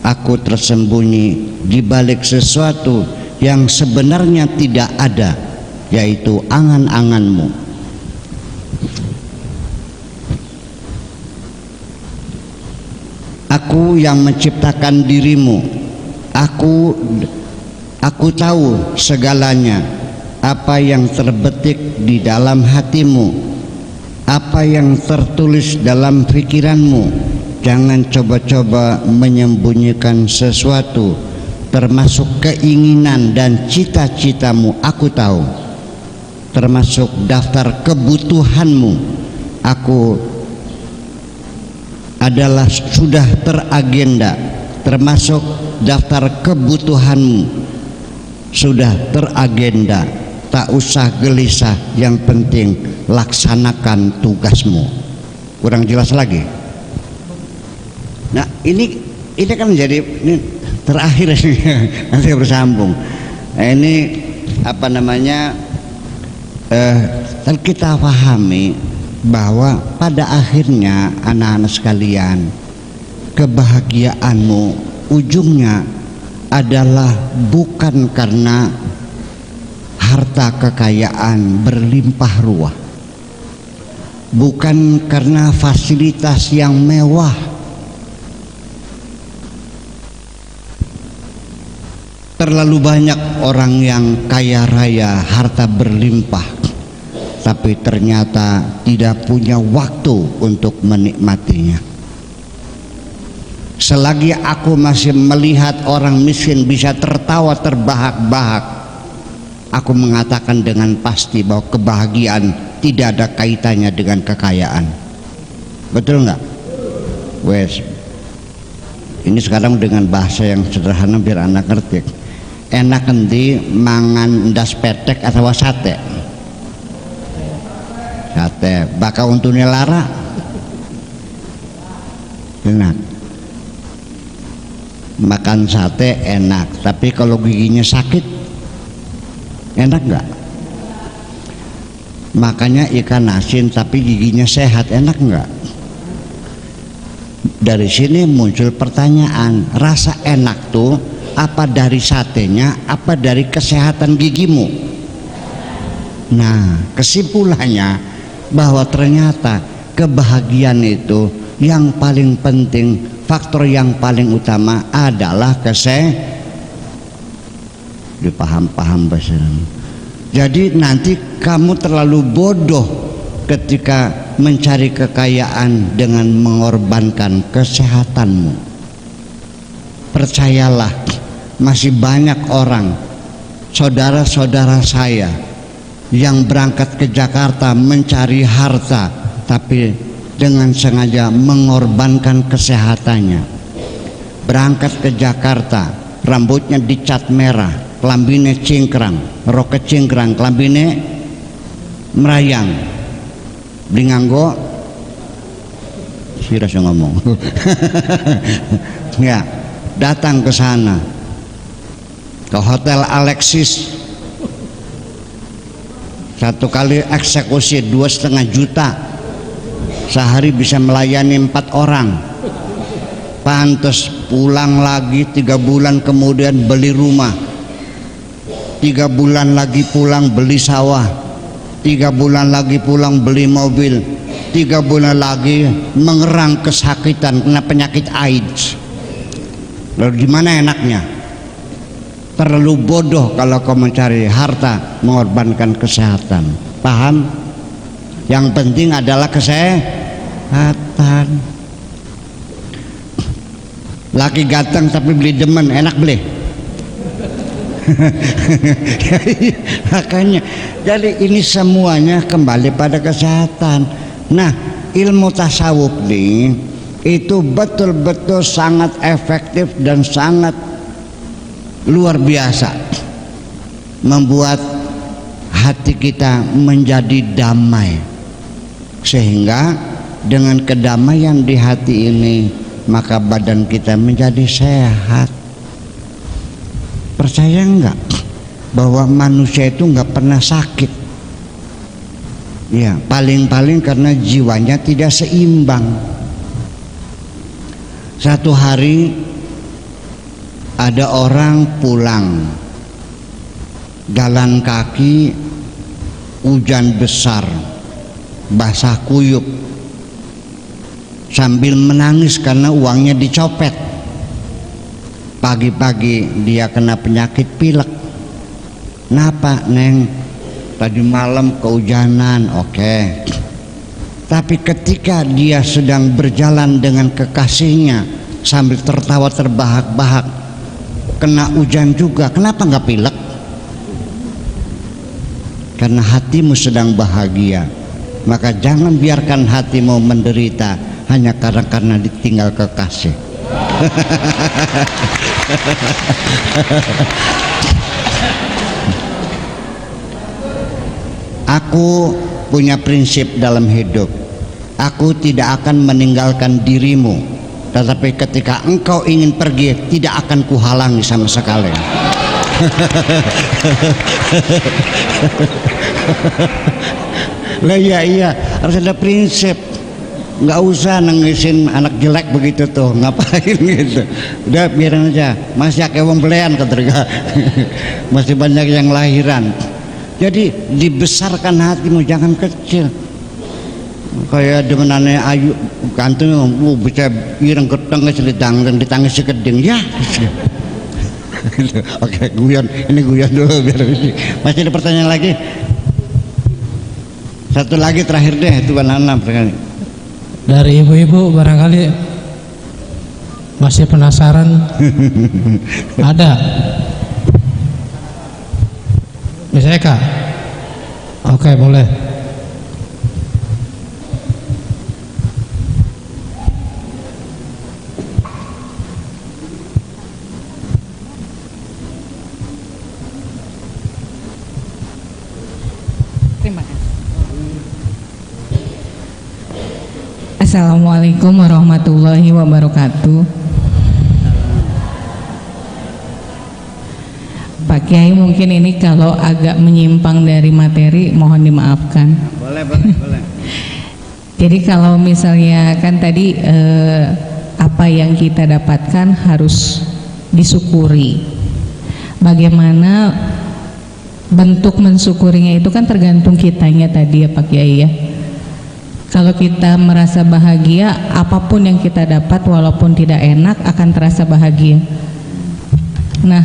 Aku tersembunyi di balik sesuatu yang sebenarnya tidak ada, yaitu angan-anganmu. Aku yang menciptakan dirimu. Aku tahu segalanya, apa yang terbetik di dalam hatimu, apa yang tertulis dalam pikiranmu. Jangan coba-coba menyembunyikan sesuatu, termasuk keinginan dan cita-citamu. Aku tahu, termasuk daftar kebutuhanmu. Aku adalah sudah teragenda, termasuk daftar kebutuhanmu sudah teragenda. Tak usah gelisah, yang penting laksanakan tugasmu. Kurang jelas lagi? Nah, ini kan menjadi ini terakhir nanti bersambung. Nah, ini apa namanya? Kita pahami bahwa pada akhirnya anak-anak sekalian, kebahagiaanmu ujungnya adalah bukan karena harta kekayaan berlimpah ruah, bukan karena fasilitas yang mewah. Terlalu banyak orang yang kaya raya, harta berlimpah, tapi ternyata tidak punya waktu untuk menikmatinya. Selagi aku masih melihat orang miskin bisa tertawa terbahak-bahak, aku mengatakan dengan pasti bahwa kebahagiaan tidak ada kaitannya dengan kekayaan. Betul nggak? Wes, ini sekarang dengan bahasa yang sederhana biar anak ngerti. Enak endi mangan ndas petek atau sate? Sate. Bakal untune lara? Enak. Makan sate enak, tapi kalau giginya sakit enak nggak? Makanya ikan asin tapi giginya sehat, enak nggak? Dari sini muncul pertanyaan, rasa enak tuh apa dari satenya, apa dari kesehatan gigimu? Nah, kesimpulannya bahwa ternyata kebahagiaan itu yang paling penting, faktor yang paling utama adalah dipaham bahasa. Jadi nanti kamu terlalu bodoh ketika mencari kekayaan dengan mengorbankan kesehatanmu. Percayalah, masih banyak orang, saudara-saudara saya yang berangkat ke Jakarta mencari harta, tapi dengan sengaja mengorbankan kesehatannya. Berangkat ke Jakarta, rambutnya dicat merah, kelambine cingkrang, roket cingkrang, kelambine merayang, beli nganggo sira ngomong. Ya, datang ke sana, ke Hotel Alexis, satu kali eksekusi 2,5 juta, sehari bisa melayani 4 orang. Pantes pulang lagi 3 bulan kemudian beli rumah, 3 bulan lagi pulang beli sawah, 3 bulan lagi pulang beli mobil, 3 bulan lagi mengerang kesakitan kena penyakit AIDS. Lalu gimana enaknya? Terlalu bodoh kalau kau mencari harta mengorbankan kesehatan. Paham? Yang penting adalah kesehatan. Laki ganteng tapi beli demen, enak beli. Makanya jadi ini semuanya kembali pada kesehatan. Nah, ilmu tasawuf ini itu betul-betul sangat efektif dan sangat luar biasa, membuat hati kita menjadi damai, sehingga dengan kedamaian di hati ini maka badan kita menjadi sehat. Percaya enggak bahwa manusia itu enggak pernah sakit? Ya, paling-paling karena jiwanya tidak seimbang. Satu hari ada orang pulang jalan kaki, hujan besar, basah kuyup, sambil menangis karena uangnya dicopet. Pagi-pagi dia kena penyakit pilek. Kenapa, Neng? Tadi malam kehujanan, oke. Tapi ketika dia sedang berjalan dengan kekasihnya sambil tertawa terbahak-bahak, kena hujan juga, kenapa nggak pilek? Karena hatimu sedang bahagia. Maka jangan biarkan hatimu menderita hanya karena ditinggal kekasih. Aku punya prinsip dalam hidup. Aku tidak akan meninggalkan dirimu, tetapi ketika engkau ingin pergi, tidak akan kuhalangi sama sekali. Lah iya, harus ada prinsip. Nggak usah nangisin anak jelek begitu tuh, ngapain gitu. Udah biarin aja, masih akeh wong belean keterga. Masih banyak yang lahiran. Jadi dibesarkan hatimu, jangan kecil. Kayak demenane Ayu kantung bisa ireng keteng selidang dan ditangis sekeding ya. Oke, guyon. Ini guyon dulu biar ini. Masih ada pertanyaan lagi? Satu lagi terakhir deh, itu Nana barangkali. Dari ibu-ibu barangkali masih penasaran. Ada? Misalnya Kak? Oke, boleh. Terima kasih. Assalamualaikum warahmatullahi wabarakatuh. Pak Kiai, mungkin ini kalau agak menyimpang dari materi mohon dimaafkan. Boleh. Jadi kalau misalnya kan tadi apa yang kita dapatkan harus disyukuri. Bagaimana bentuk mensyukurinya itu kan tergantung kitanya tadi ya Pak Kiai ya. Kalau kita merasa bahagia, apapun yang kita dapat walaupun tidak enak akan terasa bahagia. Nah,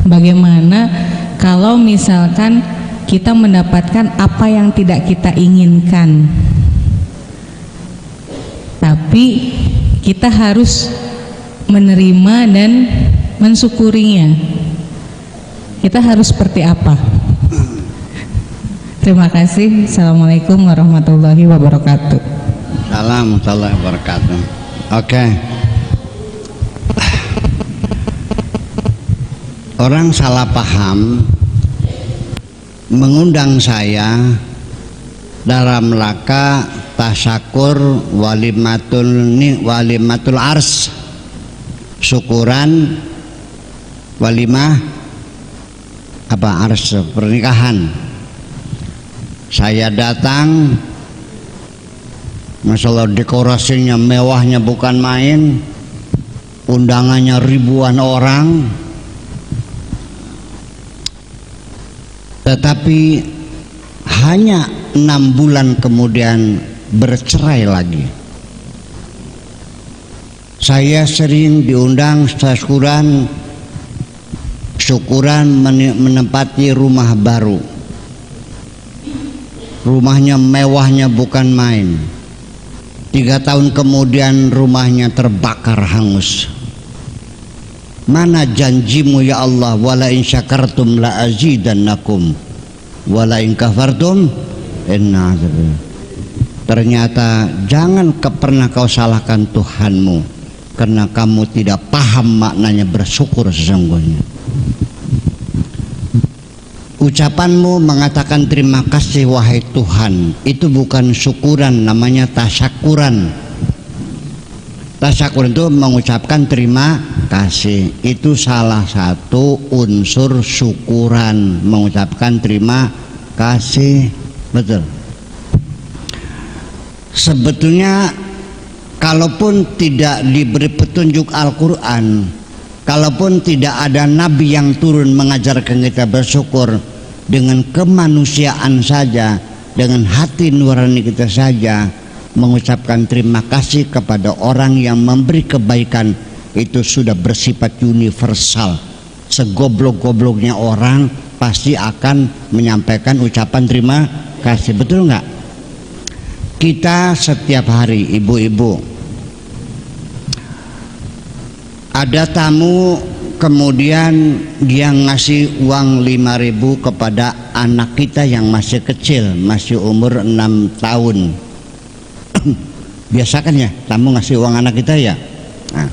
bagaimana kalau misalkan kita mendapatkan apa yang tidak kita inginkan, tapi kita harus menerima dan mensyukurinya? Kita harus seperti apa? Terima kasih. Assalamualaikum warahmatullahi wabarakatuh. Salam warahmatullahi wabarakatuh. Oke. Orang salah paham mengundang saya dalam rangka tasyakur walimatul ars, syukuran walimah apa ars, pernikahan. Saya datang, Masya Allah, dekorasinya mewahnya bukan main, undangannya ribuan orang. Tetapi hanya 6 bulan kemudian bercerai lagi. Saya sering diundang syukuran menempati rumah baru. Rumahnya mewahnya bukan main. 3 tahun kemudian rumahnya terbakar hangus. Mana janjimu ya Allah, wala in syakartum la azidannakum wala in kafartum inna azab. Ternyata jangan pernah kau salahkan Tuhanmu, karena kamu tidak paham maknanya bersyukur sesungguhnya. Ucapanmu mengatakan terima kasih wahai Tuhan, itu bukan syukuran, namanya tasyakuran. Tasyakuran itu mengucapkan terima kasih, itu salah satu unsur syukuran, mengucapkan terima kasih. Betul. Sebetulnya kalaupun tidak diberi petunjuk Al-Quran, kalaupun tidak ada nabi yang turun mengajarkan kita bersyukur, dengan kemanusiaan saja, dengan hati nurani kita saja, mengucapkan terima kasih kepada orang yang memberi kebaikan, itu sudah bersifat universal. Segoblok-gobloknya orang pasti akan menyampaikan ucapan terima kasih. Betul nggak? Kita setiap hari, ibu-ibu, ada tamu kemudian dia ngasih uang 5.000 kepada anak kita yang masih kecil, masih umur 6 tahun. Biasa kan ya, tamu ngasih uang anak kita ya. Nah,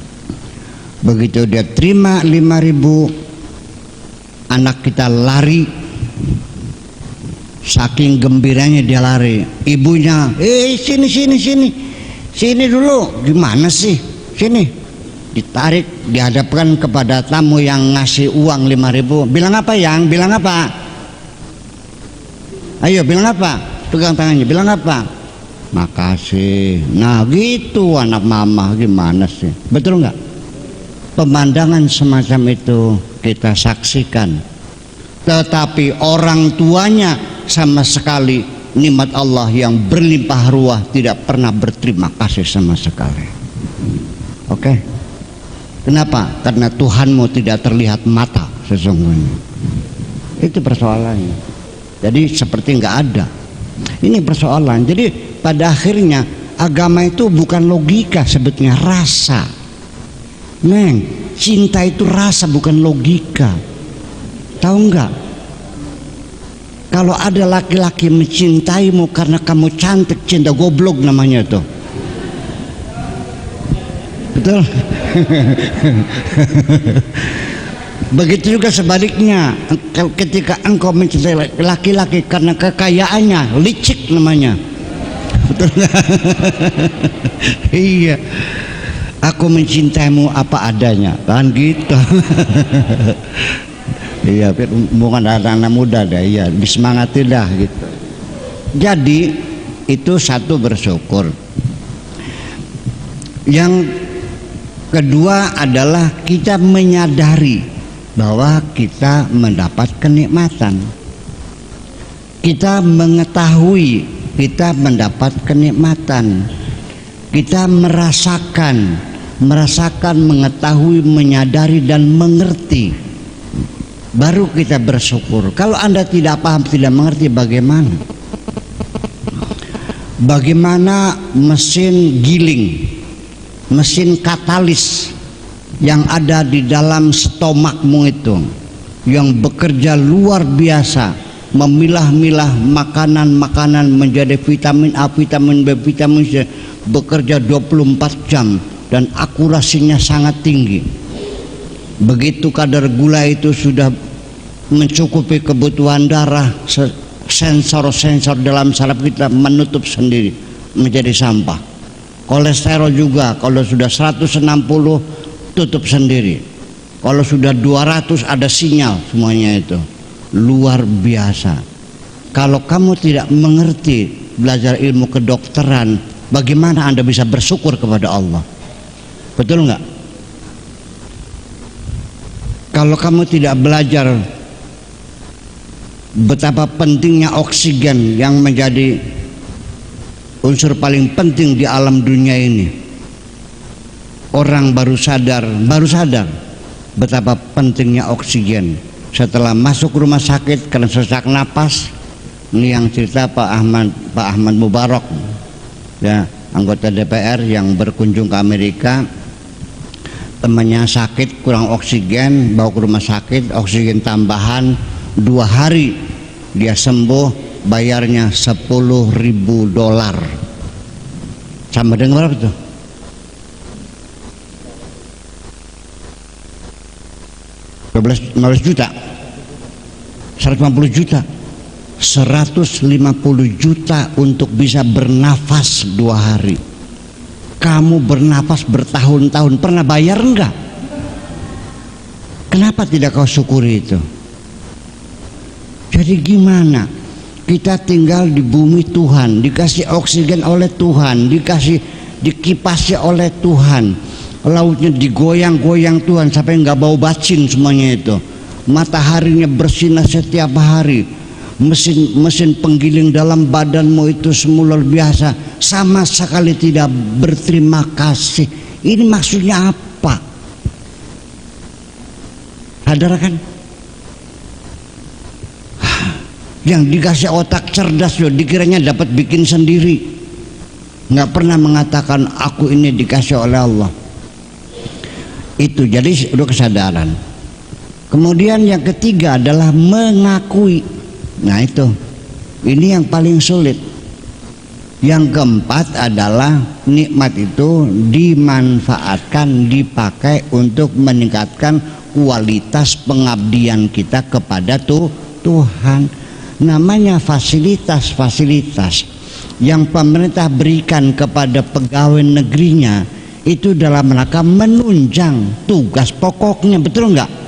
begitu dia terima 5.000, anak kita lari, saking gembiranya dia lari. Ibunya, sini dulu, gimana sih, sini. Ditarik, dihadapkan kepada tamu yang ngasih uang 5.000. Bilang apa yang? Bilang apa? Ayo bilang apa? Pegang tangannya, bilang apa? Makasih. Nah gitu anak mama, gimana sih? Betul nggak? Pemandangan semacam itu kita saksikan. Tetapi orang tuanya sama sekali nikmat Allah yang berlimpah ruah tidak pernah berterima kasih sama sekali. Oke? Kenapa? Karena Tuhanmu tidak terlihat mata sesungguhnya. Itu persoalannya. Jadi seperti nggak ada. Ini persoalan. Jadi pada akhirnya agama itu bukan logika, sebetulnya rasa. Neng, cinta itu rasa bukan logika. Tahu nggak? Kalau ada laki-laki mencintaimu karena kamu cantik, cinta goblok namanya tuh. Betul. Begitu juga sebaliknya, ketika engkau mencintai laki-laki karena kekayaannya, licik namanya. Betul. Iya, aku mencintaimu apa adanya, kan gitu. Iya, bukan anak-anak muda dah, iya, disemangati dah gitu. Jadi itu satu, bersyukur. Yang kedua adalah kita menyadari bahwa kita mendapat kenikmatan. Kita mengetahui kita mendapat kenikmatan. Kita merasakan, mengetahui, menyadari dan mengerti. Baru kita bersyukur. Kalau Anda tidak paham, tidak mengerti, bagaimana? Bagaimana mesin giling, mesin katalis yang ada di dalam stomakmu itu, yang bekerja luar biasa, memilah-milah makanan-makanan menjadi vitamin A, vitamin B, vitamin C, bekerja 24 jam dan akurasinya sangat tinggi. Begitu kadar gula itu sudah mencukupi kebutuhan darah, sensor-sensor dalam saraf kita menutup sendiri, menjadi sampah. Kolesterol juga, kalau sudah 160 tutup sendiri. Kalau sudah 200 ada sinyal, semuanya itu. Luar biasa. Kalau kamu tidak mengerti belajar ilmu kedokteran, bagaimana Anda bisa bersyukur kepada Allah? Betul nggak? Kalau kamu tidak belajar betapa pentingnya oksigen yang menjadi unsur paling penting di alam dunia ini, orang baru sadar betapa pentingnya oksigen setelah masuk rumah sakit karena sesak napas. Ini yang cerita Pak Ahmad Mubarak, ya, anggota DPR yang berkunjung ke Amerika. Temannya sakit, kurang oksigen, bawa ke rumah sakit, oksigen tambahan 2 hari, dia sembuh. Bayarnya $10.000. Sama dengan berapa tuh? 15 juta. 150 juta. 150 juta untuk bisa bernafas 2 hari. Kamu bernafas bertahun-tahun, pernah bayar enggak? Kenapa tidak kau syukuri itu? Jadi gimana? Kita tinggal di bumi Tuhan, dikasih oksigen oleh Tuhan, dikipasi oleh Tuhan, lautnya digoyang-goyang Tuhan sampai nggak bau bacin semuanya itu. Mataharinya bersinar setiap hari, mesin penggiling dalam badanmu itu semua luar biasa, sama sekali tidak berterima kasih. Ini maksudnya apa? Sadar kan? Yang dikasih otak cerdas loh, dikiranya dapat bikin sendiri, nggak pernah mengatakan aku ini dikasih oleh Allah. Itu jadi udah kesadaran. Kemudian yang ketiga adalah mengakui. Nah itu, ini yang paling sulit. Yang keempat adalah nikmat itu dimanfaatkan, dipakai untuk meningkatkan kualitas pengabdian kita kepada Tuhan. Namanya fasilitas-fasilitas yang pemerintah berikan kepada pegawai negerinya itu dalam rangka menunjang tugas pokoknya, betul nggak?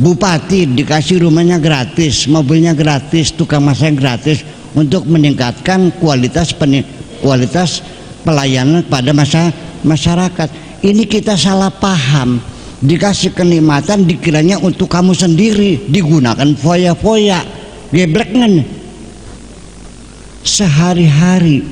Bupati dikasih rumahnya gratis, mobilnya gratis, tukang masak gratis untuk meningkatkan kualitas pelayanan pada masyarakat. Ini kita salah paham, dikasih kenikmatan dikiranya untuk kamu sendiri, digunakan foya-foya, gebleknya. Sehari-hari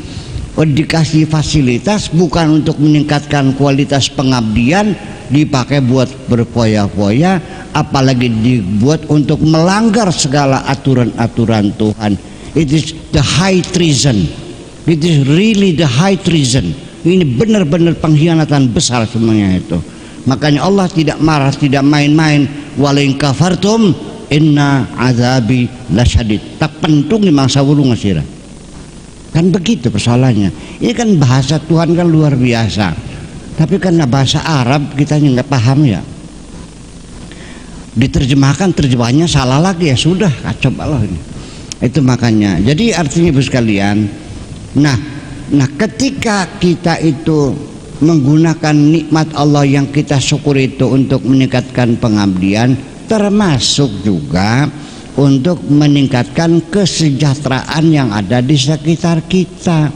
dikasih fasilitas bukan untuk meningkatkan kualitas pengabdian, dipakai buat berfoya-foya, apalagi dibuat untuk melanggar segala aturan-aturan Tuhan. It is the high treason. It is really the high treason. Ini benar-benar pengkhianatan besar semuanya itu. Makanya Allah tidak marah, tidak main-main. Walain kafartum inna azabi lasyadid. Tak pentung mangsa wulung ngasira. Kan begitu persoalannya. Ini kan bahasa Tuhan kan luar biasa. Tapi karena bahasa Arab kita nggak paham ya. Diterjemahkan terjemahannya salah lagi, ya sudah kacau Allah ini. Itu makanya. Jadi artinya ibu sekalian, nah ketika kita itu menggunakan nikmat Allah yang kita syukuri itu untuk meningkatkan pengabdian, termasuk juga untuk meningkatkan kesejahteraan yang ada di sekitar kita.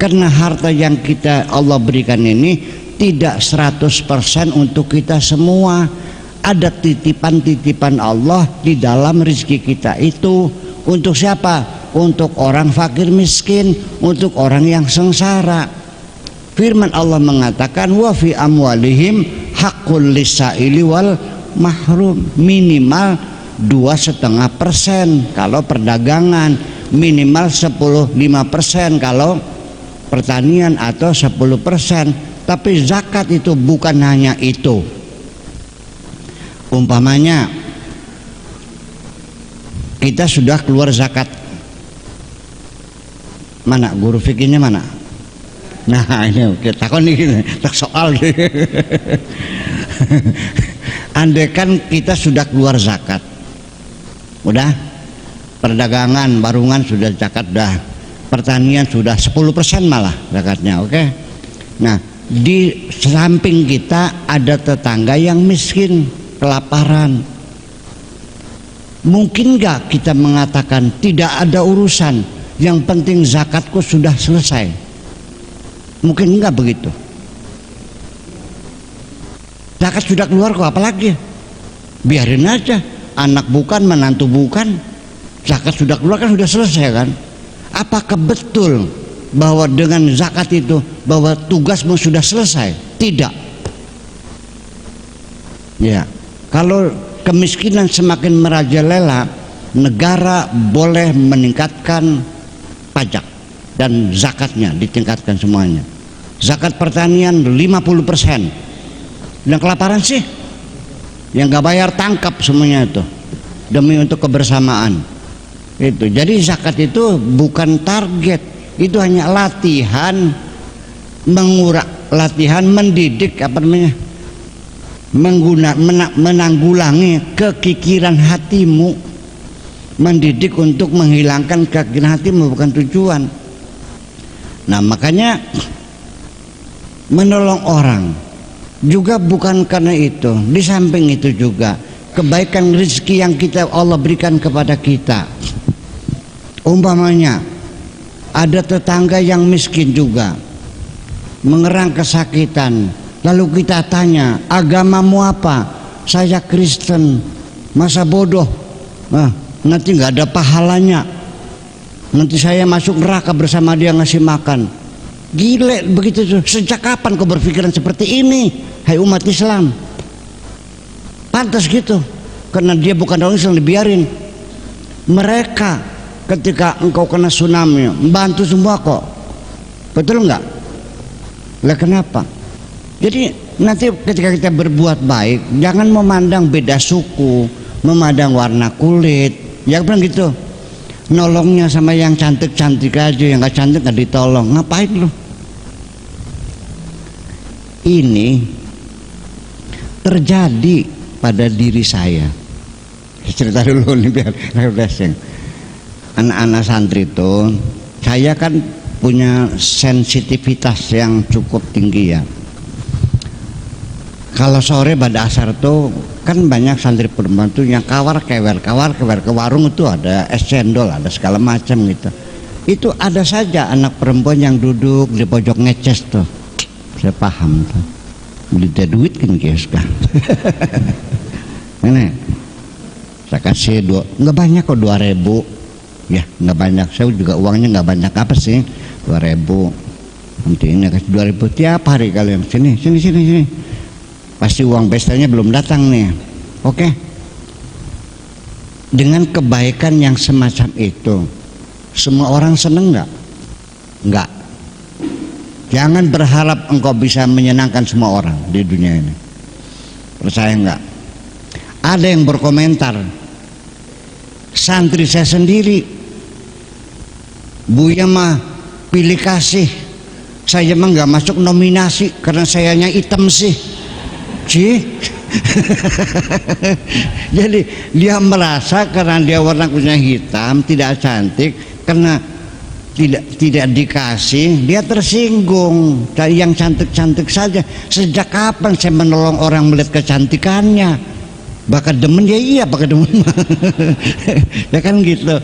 Karena harta yang Allah berikan ini tidak 100% untuk kita semua. Ada titipan-titipan Allah di dalam rezeki kita itu. Untuk siapa? Untuk orang fakir miskin, untuk orang yang sengsara. Firman Allah mengatakan wa fi amwalihim haqqul lisaili wal mahrum, minimal 2,5% kalau perdagangan, minimal 15% kalau pertanian atau 10%. Tapi zakat itu bukan hanya itu. Umpamanya kita sudah keluar zakat, mana guru fikihnya mana? Nah ini kita takon nih, tak soal. Andaikan kita sudah keluar zakat, udah perdagangan, warungan sudah zakat, dah pertanian sudah 10% malah zakatnya, oke? Nah di samping kita ada tetangga yang miskin, kelaparan. Mungkin nggak kita mengatakan tidak ada urusan, yang penting zakatku sudah selesai? Mungkin nggak begitu. Zakat sudah keluar kok apalagi? Biarin aja, anak bukan, menantu bukan, zakat sudah keluar kan sudah selesai kan? Apakah betul bahwa dengan zakat itu bahwa tugasmu sudah selesai? Tidak. Ya, kalau kemiskinan semakin merajalela, negara boleh meningkatkan pajak dan zakatnya ditingkatkan semuanya. Zakat pertanian 50%. Yang kelaparan sih, yang nggak bayar tangkap semuanya itu demi untuk kebersamaan. Itu. Jadi zakat itu bukan target, itu hanya latihan latihan mendidik apa namanya? Menanggulangi kekikiran hatimu. mendidik untuk menghilangkan keyakinan hati bukan tujuan. Nah makanya menolong orang juga bukan karena itu. Di samping itu juga kebaikan rezeki yang Allah berikan kepada kita. Umpamanya ada tetangga yang miskin juga, mengerang kesakitan, lalu kita tanya, agamamu apa? Saya Kristen. Masa bodoh? Nanti nggak ada pahalanya, nanti saya masuk neraka bersama dia ngasih makan. Gile begitu. Sejak kapan kau berpikiran seperti ini, hai umat Islam? Pantas gitu, karena dia bukan orang Islam dibiarin. Mereka ketika engkau kena tsunami membantu semua kok, betul nggak? Lah kenapa? Jadi nanti ketika kita berbuat baik, jangan memandang beda suku, memandang warna kulit. Ya kan gitu, nolongnya sama yang cantik-cantik aja, yang gak cantik gak ditolong. Ngapain lu? Ini terjadi pada diri saya. Cerita dulu nih biar refreshing. Anak-anak santri itu, saya kan punya sensitivitas yang cukup tinggi ya. Kalau sore pada asar tuh kan banyak santri perempuan tuh yang kawar kewer ke warung itu ada es cendol, ada segala macam gitu. Itu ada saja anak perempuan yang duduk di pojok ngeces tuh. Saya paham tuh. Beli duit kan guys kan. Ini saya kasih nggak banyak kok 2.000. Ya nggak banyak. Saya juga uangnya nggak banyak apa sih 2.000. Nanti ini kasih 2.000 tiap hari kalian sini. Pasti uang pestanya belum datang nih. Oke. Dengan kebaikan yang semacam itu, semua orang seneng nggak? Nggak. Jangan berharap engkau bisa menyenangkan semua orang di dunia ini. Percaya nggak? Ada yang berkomentar, santri saya sendiri, Buya mah pilih kasih, saya mah nggak masuk nominasi karena sayanya hitam sih. Jadi dia merasa karena dia warna kulitnya hitam, tidak cantik, karena tidak dikasih, dia tersinggung. Yang cantik-cantik saja. Sejak kapan saya menolong orang melihat kecantikannya? Bakal demen ya iya, bakal demen. Ya kan gitu.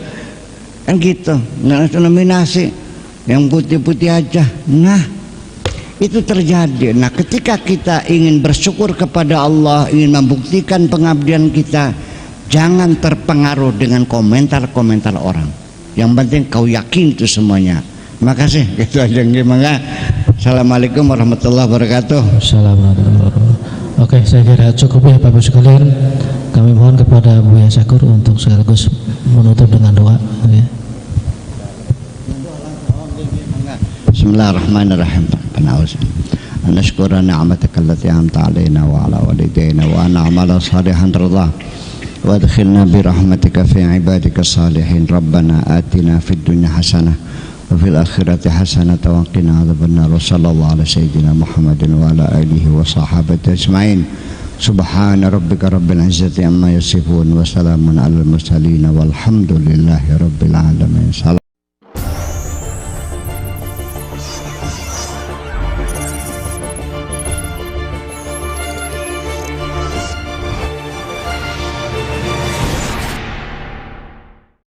Nggak nominasi, yang putih-putih aja. Nah itu terjadi. Nah ketika kita ingin bersyukur kepada Allah, ingin membuktikan pengabdian kita, jangan terpengaruh dengan komentar-komentar orang. Yang penting kau yakin itu semuanya. Makasih. Gitu aja. Gimana? Assalamualaikum warahmatullahi wabarakatuh. Assalamualaikum warahmatullahi wabarakatuh. Oke, saya kira cukup ya Bapak sekalian. Kami mohon kepada Buya Syakur untuk sekaligus menutup dengan doa. Ya. Bismillahirrahmanirrahim. نشكر نعمتك التي أنعمت علينا وعلى والدينا وأن نعمل صالحا ترضاه وادخلنا برحمتك في عبادك الصالحين. ربنا آتنا في الدنيا حسنة وفي الآخرة حسنة وقنا عذاب النار. وصلى الله على سيدنا محمد وعلى آله وصحبه أجمعين. سبحان ربك رب العزة عما يصفون وسلام على المرسلين والحمد لله رب العالمين.